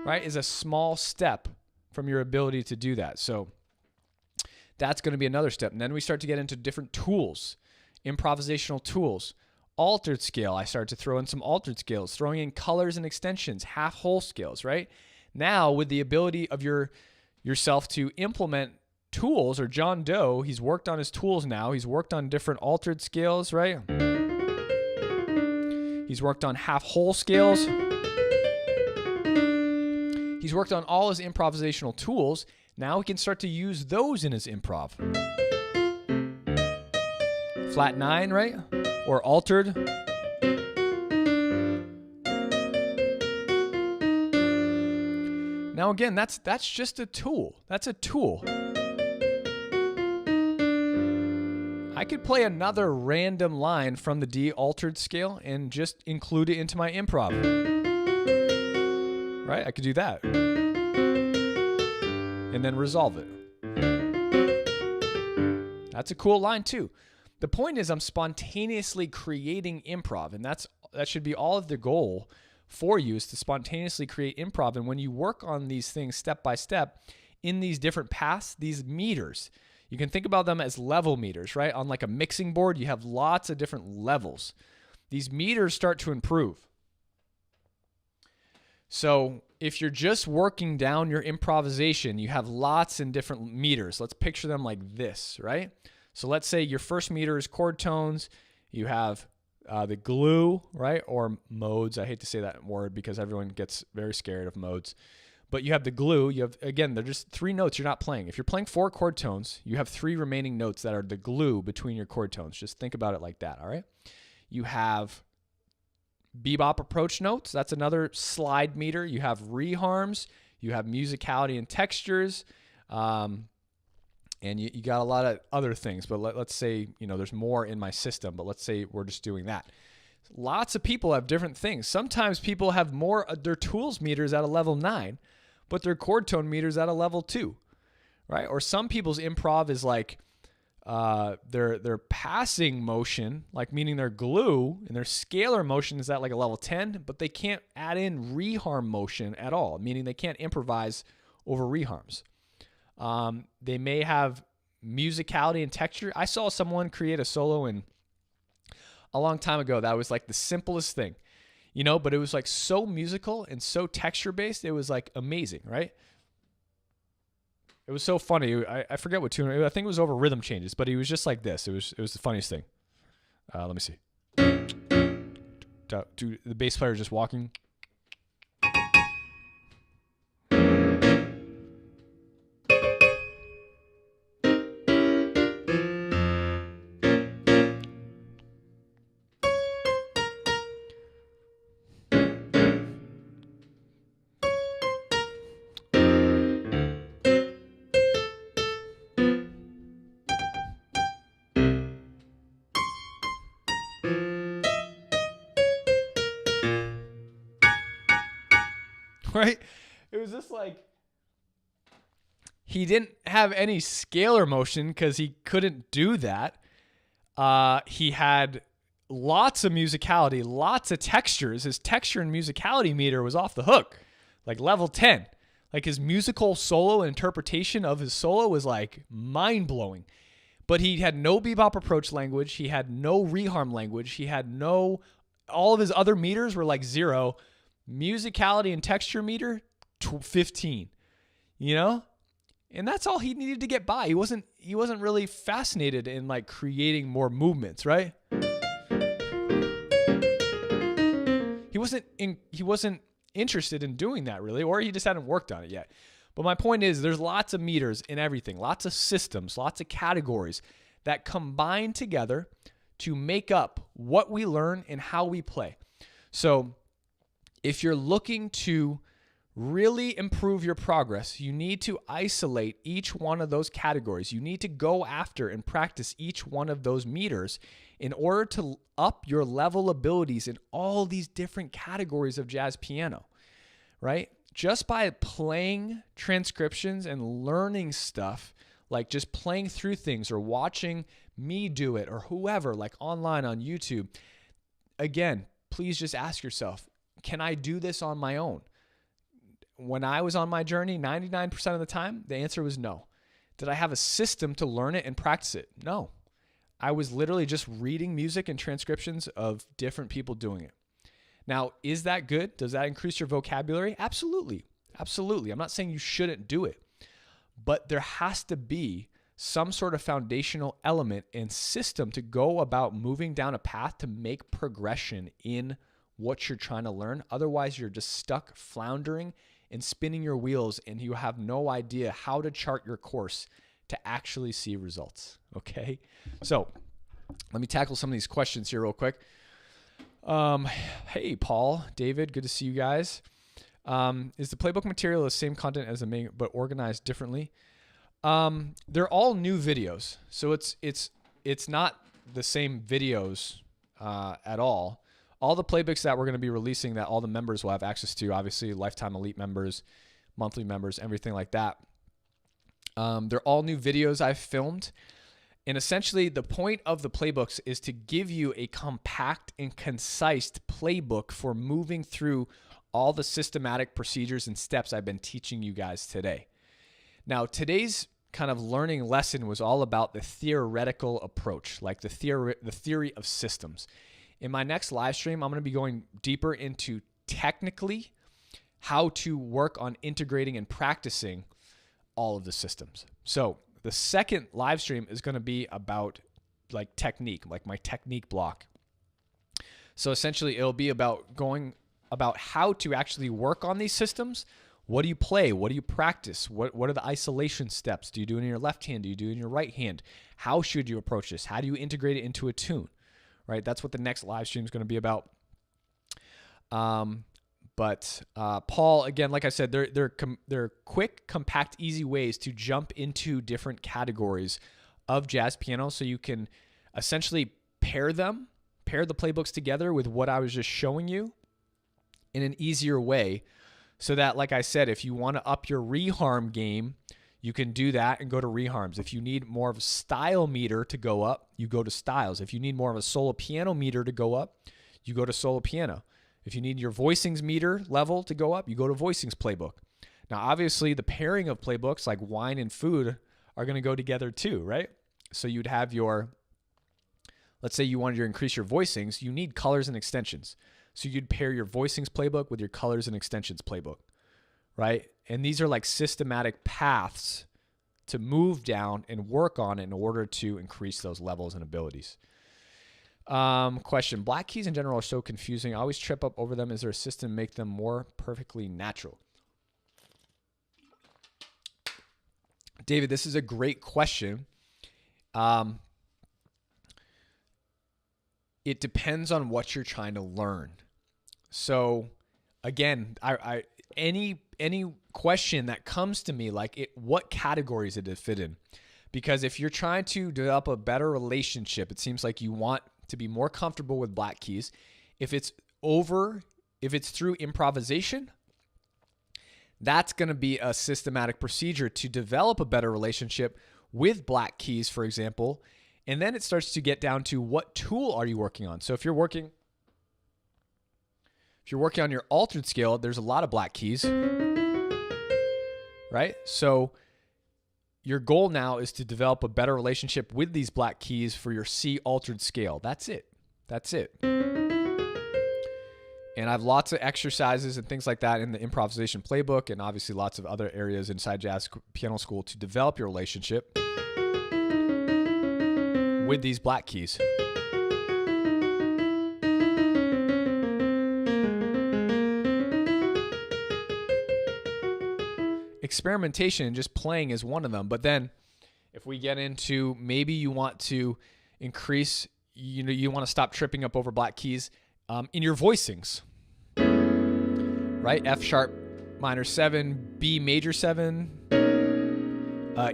Speaker 1: right, is a small step from your ability to do that. So that's going to be another step. And then we start to get into different tools. Improvisational tools, altered scale. I started to throw in some altered scales, throwing in colors and extensions, half whole scales, right? Now with the ability of yourself to implement tools, or John Doe, he's worked on his tools now. He's worked on different altered scales, right? He's worked on half whole scales. He's worked on all his improvisational tools. Now he can start to use those in his improv. Flat 9, right? Or altered. Now again, that's just a tool. That's a tool. I could play another random line from the D altered scale and just include it into my improv. Right? I could do that. And then resolve it. That's a cool line too. The point is I'm spontaneously creating improv, and that should be all of the goal for you, is to spontaneously create improv. And when you work on these things step by step in these different paths, these meters, you can think about them as level meters, right? On like a mixing board, you have lots of different levels. These meters start to improve. So if you're just working down your improvisation, you have lots and different meters. Let's picture them like this, right? So let's say your first meter is chord tones. You have the glue, right? Or modes. I hate to say that word because everyone gets very scared of modes. But you have the glue. You have, again, they're just 3 notes you're not playing. If you're playing 4 chord tones, you have 3 remaining notes that are the glue between your chord tones. Just think about it like that, all right? You have bebop approach notes. That's another slide meter. You have reharms. You have musicality and textures. And you got a lot of other things, but let's say, there's more in my system, but let's say we're just doing that. Lots of people have different things. Sometimes people have more, their tools meters at a level 9, but their chord tone meters at a level 2, right? Or some people's improv is like Their passing motion, like meaning their glue and their scalar motion is at like a level 10, but they can't add in reharm motion at all, meaning they can't improvise over reharms. They may have musicality and texture. I saw someone create a solo in a long time ago that was like the simplest thing, but it was like so musical and so texture based. It was like amazing, right? It was so funny. I forget what tune. I think it was over rhythm changes, but he was just like this. It was the funniest thing. Let me see. Dude, the bass player just walking. Right? It was just like he didn't have any scalar motion because he couldn't do that. He had lots of musicality, lots of textures. His texture and musicality meter was off the hook, like level 10. Like his musical solo and interpretation of his solo was like mind-blowing. But he had no bebop approach language. He had no reharm language. He had all of his other meters were like 0. Musicality and texture meter, 15, and that's all he needed to get by. He wasn't really fascinated in like creating more movements, right? He wasn't interested in doing that really, or he just hadn't worked on it yet. But my point is there's lots of meters in everything, lots of systems, lots of categories that combine together to make up what we learn and how we play. So if you're looking to really improve your progress, you need to isolate each one of those categories. You need to go after and practice each one of those meters in order to up your level abilities in all these different categories of jazz piano, right? Just by playing transcriptions and learning stuff, like just playing through things or watching me do it or whoever, like online on YouTube. Again, please just ask yourself, can I do this on my own? When I was on my journey, 99% of the time, the answer was no. Did I have a system to learn it and practice it? No. I was literally just reading music and transcriptions of different people doing it. Now, is that good? Does that increase your vocabulary? Absolutely. Absolutely. I'm not saying you shouldn't do it, but there has to be some sort of foundational element and system to go about moving down a path to make progression in what you're trying to learn. Otherwise, you're just stuck floundering and spinning your wheels, and you have no idea how to chart your course to actually see results. Okay? So let me tackle some of these questions here real quick. Hey, Paul, David, good to see you guys. Is the playbook material the same content as the main, but organized differently? They're all new videos, so it's not the same videos at all. All the playbooks that we're going to be releasing that all the members will have access to, obviously lifetime elite members, monthly members, everything like that. They're all new videos I've filmed. And essentially the point of the playbooks is to give you a compact and concise playbook for moving through all the systematic procedures and steps I've been teaching you guys today. Now, today's kind of learning lesson was all about the theoretical approach, like the theory of systems. In my next live stream, I'm going to be going deeper into technically how to work on integrating and practicing all of the systems. So the second live stream is going to be about like technique, like my technique block. So essentially it'll be about going about how to actually work on these systems. What do you play? What do you practice? What are the isolation steps? Do you do it in your left hand? Do you do it in your right hand? How should you approach this? How do you integrate it into a tune? Right? That's what the next live stream is going to be about. But Paul, again, like I said, they're quick, compact, easy ways to jump into different categories of jazz piano, so you can essentially pair the playbooks together with what I was just showing you in an easier way, so that, like I said, if you want to up your reharm game, you can do that and go to reharms. If you need more of a style meter to go up, you go to styles. If you need more of a solo piano meter to go up, you go to solo piano. If you need your voicings meter level to go up, you go to voicings playbook. Now, obviously, the pairing of playbooks like wine and food are going to go together too, right? So you'd have your, let's say you wanted to increase your voicings, you need colors and extensions. So you'd pair your voicings playbook with your colors and extensions playbook, right? And these are like systematic paths to move down and work on in order to increase those levels and abilities. Question, black keys in general are so confusing. I always trip up over them. Is there a system to make them more perfectly natural? David, this is a great question. It depends on what you're trying to learn. So again, any question that comes to me, like what categories did it fit in? Because if you're trying to develop a better relationship, it seems like you want to be more comfortable with black keys. If it's through improvisation, that's going to be a systematic procedure to develop a better relationship with black keys, for example. And then it starts to get down to what tool are you working on? So if you're working on your altered scale, there's a lot of black keys, right? So your goal now is to develop a better relationship with these black keys for your C altered scale. That's it. And I have lots of exercises and things like that in the improvisation playbook, and obviously lots of other areas inside Jazz Piano School to develop your relationship with these black keys. Experimentation and just playing is one of them. But then if we get into maybe you want to increase, you want to stop tripping up over black keys in your voicings, right? F sharp minor 7, B major 7,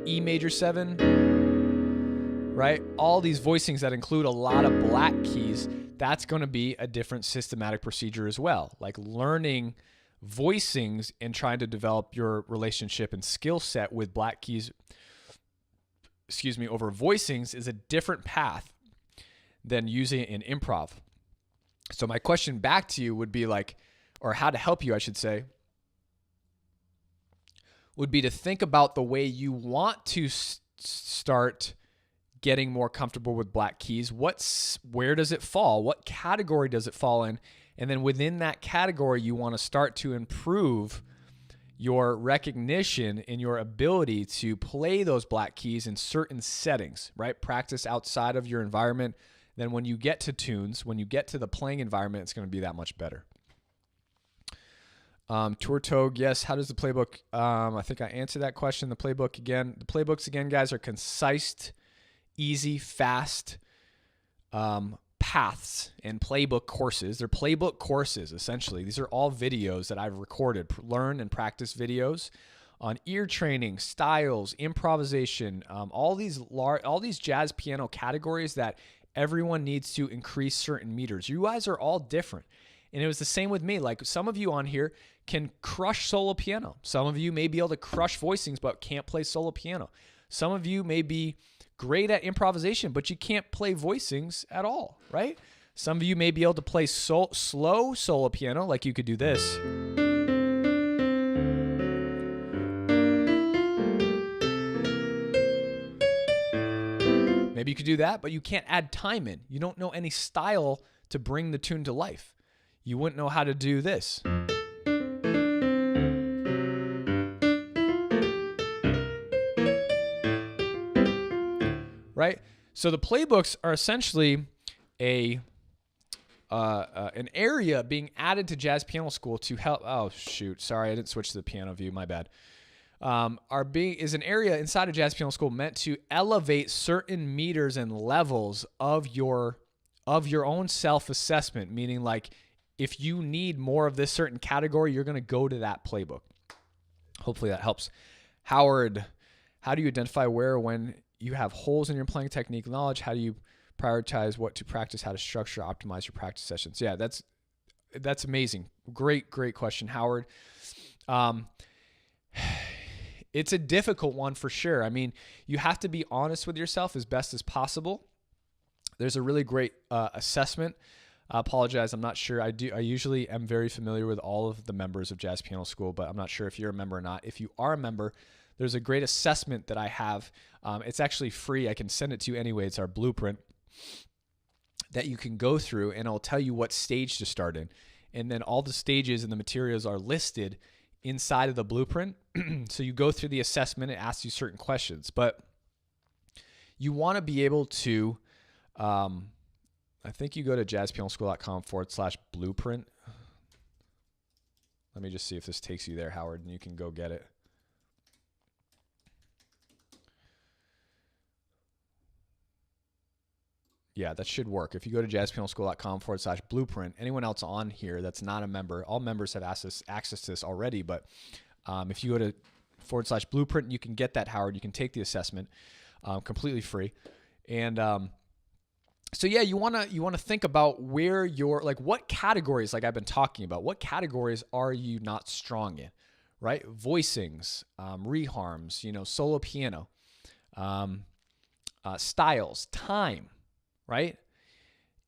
Speaker 1: E major 7, right? All these voicings that include a lot of black keys, that's going to be a different systematic procedure as well. Like learning voicings and trying to develop your relationship and skill set with black keys, over voicings is a different path than using it in improv. So my question back to you would be like, or how to help you, I should say, would be to think about the way you want to start getting more comfortable with black keys. Where does it fall? What category does it fall in? And then within that category, you want to start to improve your recognition and your ability to play those black keys in certain settings, right? Practice outside of your environment. Then when you get to tunes, when you get to the playing environment, it's going to be that much better. Tour Togue, yes. How does the playbook? I think I answered that question. The playbooks again, guys, are concise, easy, fast paths and playbook courses. They're playbook courses, essentially. These are all videos that I've recorded, learn and practice videos on ear training, styles, improvisation, all these jazz piano categories that everyone needs to increase certain meters. You guys are all different. And it was the same with me. Like some of you on here can crush solo piano. Some of you may be able to crush voicings, but can't play solo piano. Some of you may be great at improvisation, but you can't play voicings at all, right? Some of you may be able to play slow solo piano, like you could do this. Maybe you could do that, but you can't add time in. You don't know any style to bring the tune to life. You wouldn't know how to do this. Right? So the playbooks are essentially an area being added to Jazz Piano School to help. Oh shoot! Sorry, I didn't switch to the piano view. My bad. Is an area inside of Jazz Piano School meant to elevate certain meters and levels of your own self-assessment. Meaning, like, if you need more of this certain category, you're going to go to that playbook. Hopefully that helps. Howard, how do you identify where or when you have holes in your playing technique knowledge? How do you prioritize what to practice, how to structure, optimize your practice sessions? Yeah, that's amazing. Great question, Howard. It's a difficult one for sure. I mean, you have to be honest with yourself as best as possible. There's a really great assessment. I apologize. I'm not sure. I usually am very familiar with all of the members of Jazz Piano School, but I'm not sure if you're a member or not. If you are a member, there's a great assessment that I have. It's actually free. I can send it to you anyway. It's our blueprint that you can go through, and I'll tell you what stage to start in. And then all the stages and the materials are listed inside of the blueprint. So you go through the assessment. It asks you certain questions, but you want to be able to, I think you go to jazzpianoschool.com/blueprint. Let me just see if this takes you there, Howard, and you can go get it. Yeah, that should work. If you go to jazzpianoschool.com/blueprint, anyone else on here that's not a member, all members have access to this already, but if you go to /blueprint, you can get that, Howard. You can take the assessment completely free. And so yeah, you want to think about where you're, like, what categories, like I've been talking about, what categories are you not strong in, right? Voicings, reharms, solo piano, styles, time, right?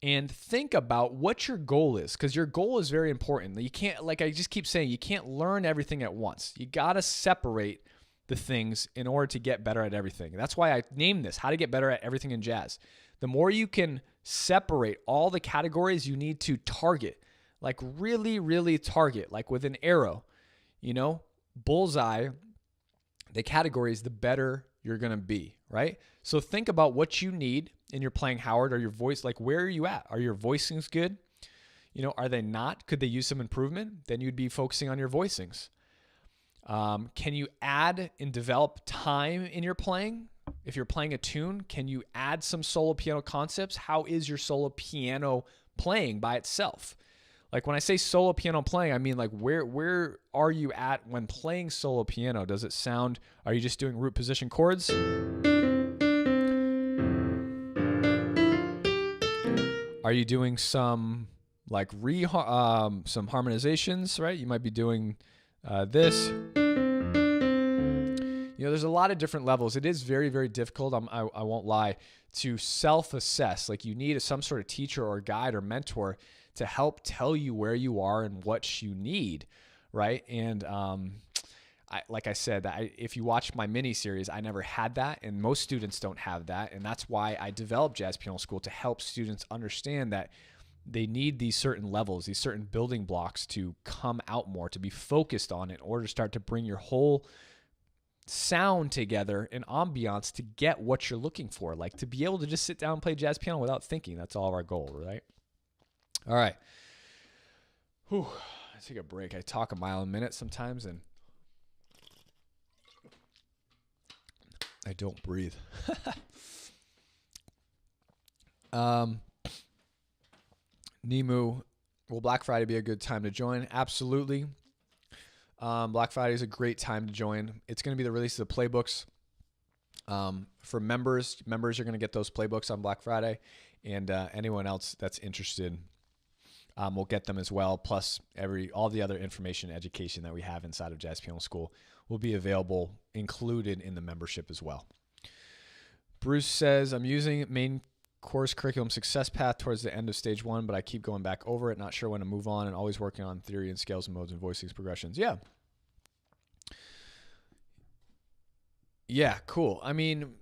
Speaker 1: And think about what your goal is, because your goal is very important. You can't, like I just keep saying, you can't learn everything at once. You got to separate the things in order to get better at everything. That's why I named this, How to Get Better at Everything in Jazz. The more you can separate all the categories you need to target, like really, really target, like with an arrow, bullseye, the categories, the better you're going to be, right? So think about what you need in your playing, Howard, or your voice. Like, where are you at? Are your voicings good? Are they not? Could they use some improvement? Then you'd be focusing on your voicings. Can you add and develop time in your playing? If you're playing a tune, can you add some solo piano concepts? How is your solo piano playing by itself? Like, when I say solo piano playing, I mean, like, where are you at when playing solo piano? Does it sound, are you just doing root position chords? Are you doing some, like, some harmonizations, right? You might be doing this. There's a lot of different levels. It is very, very difficult, I won't lie, to self-assess. Like, you need some sort of teacher or guide or mentor to help tell you where you are and what you need, right? And like I said, if you watch my mini series, I never had that, and most students don't have that. And that's why I developed Jazz Piano School, to help students understand that they need these certain levels, these certain building blocks to come out more, to be focused on in order to start to bring your whole sound together and ambiance to get what you're looking for, like to be able to just sit down and play jazz piano without thinking. That's all of our goal, right? All right. Whew. Let's take a break. I talk a mile a minute sometimes, and I don't breathe. Nemu, will Black Friday be a good time to join? Absolutely. Black Friday is a great time to join. It's going to be the release of the playbooks. For members are going to get those playbooks on Black Friday, and anyone else that's interested will get them as well. Plus, all the other information and education that we have inside of Jazz Piano School will be available, included in the membership as well. Bruce says, I'm using main course curriculum success path towards the end of stage 1, but I keep going back over it, not sure when to move on, and always working on theory and scales and modes and voicings progressions. Yeah, cool. I mean,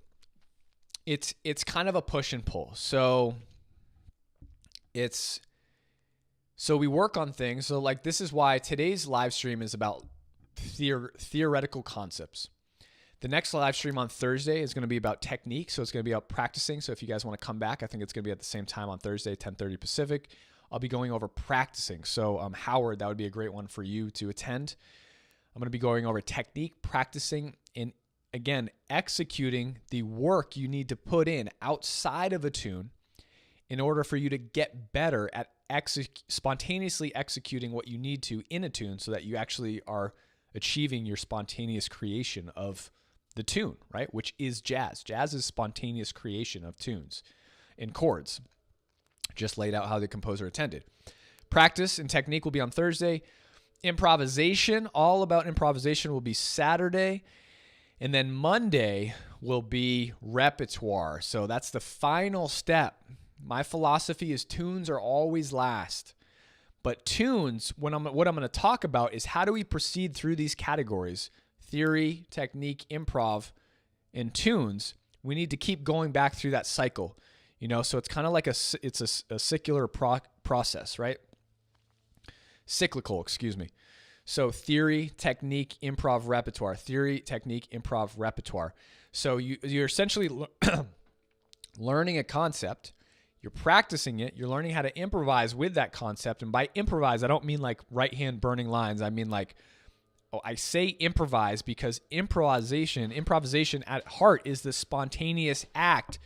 Speaker 1: it's kind of a push and pull. So we work on things. So, like, this is why today's live stream is about theoretical concepts. The next live stream on Thursday is going to be about technique. So it's going to be about practicing. So if you guys want to come back, I think it's going to be at the same time on Thursday, 10:30 Pacific. I'll be going over practicing. So Howard, that would be a great one for you to attend. I'm going to be going over technique, practicing, and again, executing the work you need to put in outside of a tune in order for you to get better at spontaneously executing what you need to in a tune, so that you actually are achieving your spontaneous creation of the tune, right? Which is jazz. Jazz is spontaneous creation of tunes and chords. Just laid out how the composer intended. Practice and technique will be on Thursday. Improvisation, all about improvisation, will be Saturday. And then Monday will be repertoire. So that's the final step. My philosophy is tunes are always last. But tunes, what I'm going to talk about is how do we proceed through these categories, theory, technique, improv, and tunes. We need to keep going back through that cycle, so it's kind of like a circular process, right? Cyclical, excuse me. So theory, technique, improv, repertoire. Theory, technique, improv, repertoire. So you're essentially learning a concept. You're practicing it. You're learning how to improvise with that concept. And by improvise, I don't mean like right hand burning lines. I mean like, I say improvise because improvisation at heart is the spontaneous act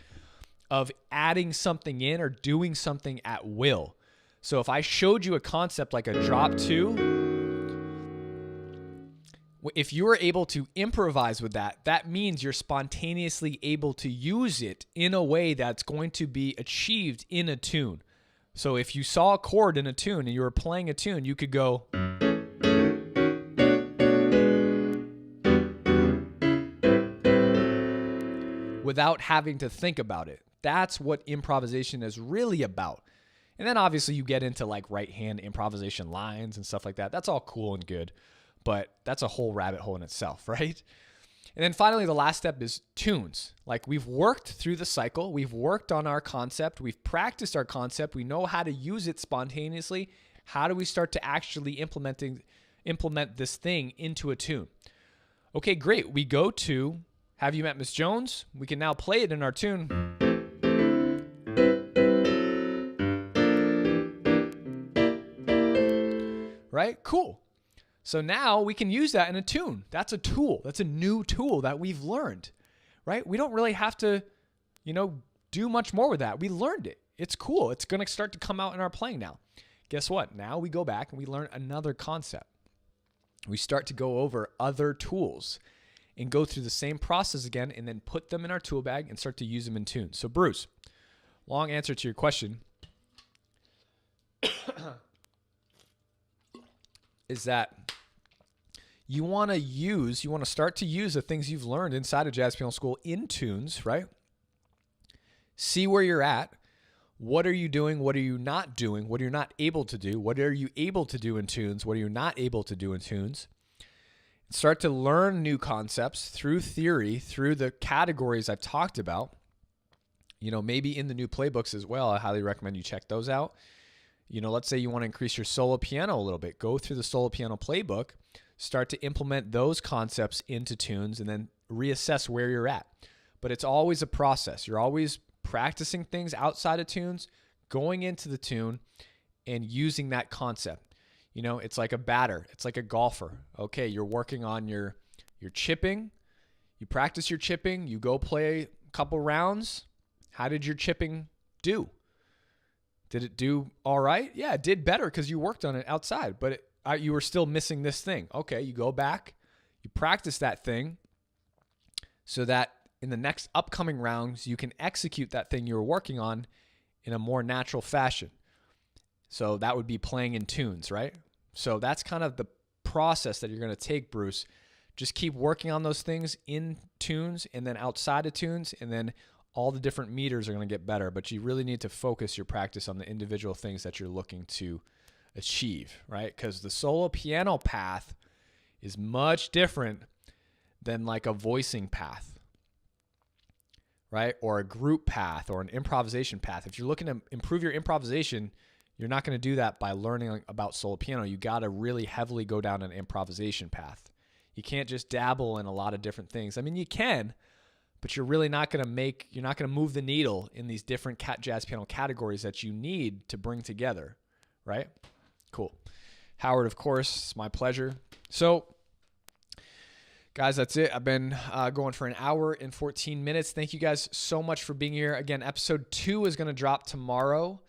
Speaker 1: of adding something in or doing something at will. So if I showed you a concept like a drop two, if you are able to improvise with that, that means you're spontaneously able to use it in a way that's going to be achieved in a tune. So if you saw a chord in a tune and you were playing a tune, you could go without having to think about it. That's what improvisation is really about. And then obviously you get into like right hand improvisation lines and stuff like that. That's all cool and good, but that's a whole rabbit hole in itself, right? And then finally, the last step is tunes. Like we've worked through the cycle. We've worked on our concept. We've practiced our concept. We know how to use it spontaneously. How do we start to actually implement this thing into a tune? Okay, great. We go to Have You Met Miss Jones? We can now play it in our tune. Right? Cool. So now we can use that in a tune. That's a tool. That's a new tool that we've learned, right? We don't really have to, do much more with that. We learned it. It's cool. It's going to start to come out in our playing now. Guess what? Now we go back and we learn another concept. We start to go over other tools and go through the same process again and then put them in our tool bag and start to use them in tunes. So Bruce, long answer to your question is that you want to start to use the things you've learned inside of Jazz Piano School in tunes, right? See where you're at. What are you doing? What are you not doing? What are you not able to do? What are you able to do in tunes? What are you not able to do in tunes? Start to learn new concepts through theory, through the categories I've talked about. Maybe in the new playbooks as well. I highly recommend you check those out. Let's say you want to increase your solo piano a little bit. Go through the solo piano playbook, start to implement those concepts into tunes, and then reassess where you're at. But it's always a process. You're always practicing things outside of tunes, going into the tune, and using that concept. It's like a batter. It's like a golfer. Okay, you're working on your chipping. You practice your chipping. You go play a couple rounds. How did your chipping do? Did it do all right? Yeah, it did better because you worked on it outside, but you were still missing this thing. Okay, you go back, you practice that thing so that in the next upcoming rounds, you can execute that thing you were working on in a more natural fashion. So that would be playing in tunes, right? So that's kind of the process that you're going to take, Bruce. Just keep working on those things in tunes and then outside of tunes, and then all the different meters are going to get better, but you really need to focus your practice on the individual things that you're looking to achieve, right? Because the solo piano path is much different than like a voicing path, right? Or a group path or an improvisation path. If you're looking to improve your improvisation, you're not going to do that by learning about solo piano. You got to really heavily go down an improvisation path. You can't just dabble in a lot of different things. I mean, you can, but you're really not going to move the needle in these different jazz piano categories that you need to bring together, right? Cool. Howard, of course, it's my pleasure. So, guys, that's it. I've been going for an hour and 14 minutes. Thank you guys so much for being here. Again, episode 2 is going to drop tomorrow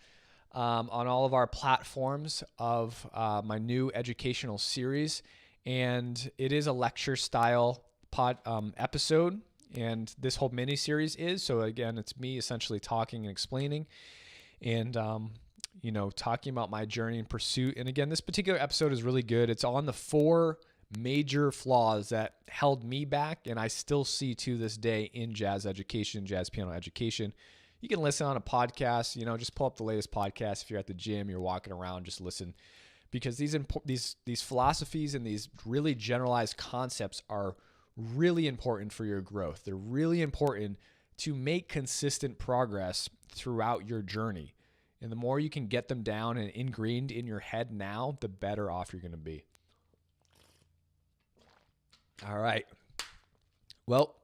Speaker 1: on all of our platforms of my new educational series. And it is a lecture style episode. And this whole mini series is. So again, it's me essentially talking and explaining and, talking about my journey and pursuit. And again, this particular episode is really good. It's on the 4 major flaws that held me back, and I still see to this day in jazz education, jazz piano education. You can listen on a podcast, just pull up the latest podcast. If you're at the gym, you're walking around, just listen, because these philosophies and these really generalized concepts are really important for your growth. They're really important to make consistent progress throughout your journey. And the more you can get them down and ingrained in your head now, the better off you're going to be. All right. Well,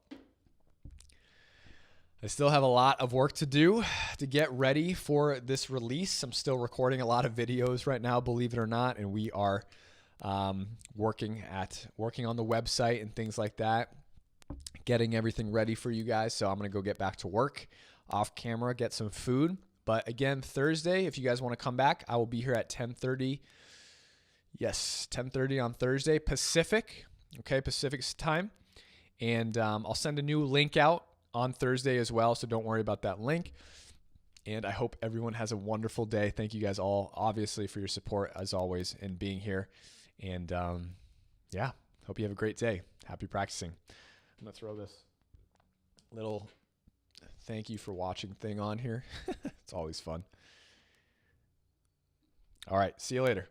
Speaker 1: I still have a lot of work to do to get ready for this release. I'm still recording a lot of videos right now, believe it or not, and we are working on the website and things like that, getting everything ready for you guys. So I'm going to go get back to work off camera, get some food. But again, Thursday, if you guys want to come back, I will be here at 10:30. Yes, 10:30 on Thursday, Pacific. Okay, Pacific time. And I'll send a new link out on Thursday as well, so don't worry about that link. And I hope everyone has a wonderful day. Thank you guys all, obviously, for your support, as always, and being here. And yeah, hope you have a great day. Happy practicing. I'm going to throw this little thank you for watching thing on here. It's always fun. All right, see you later.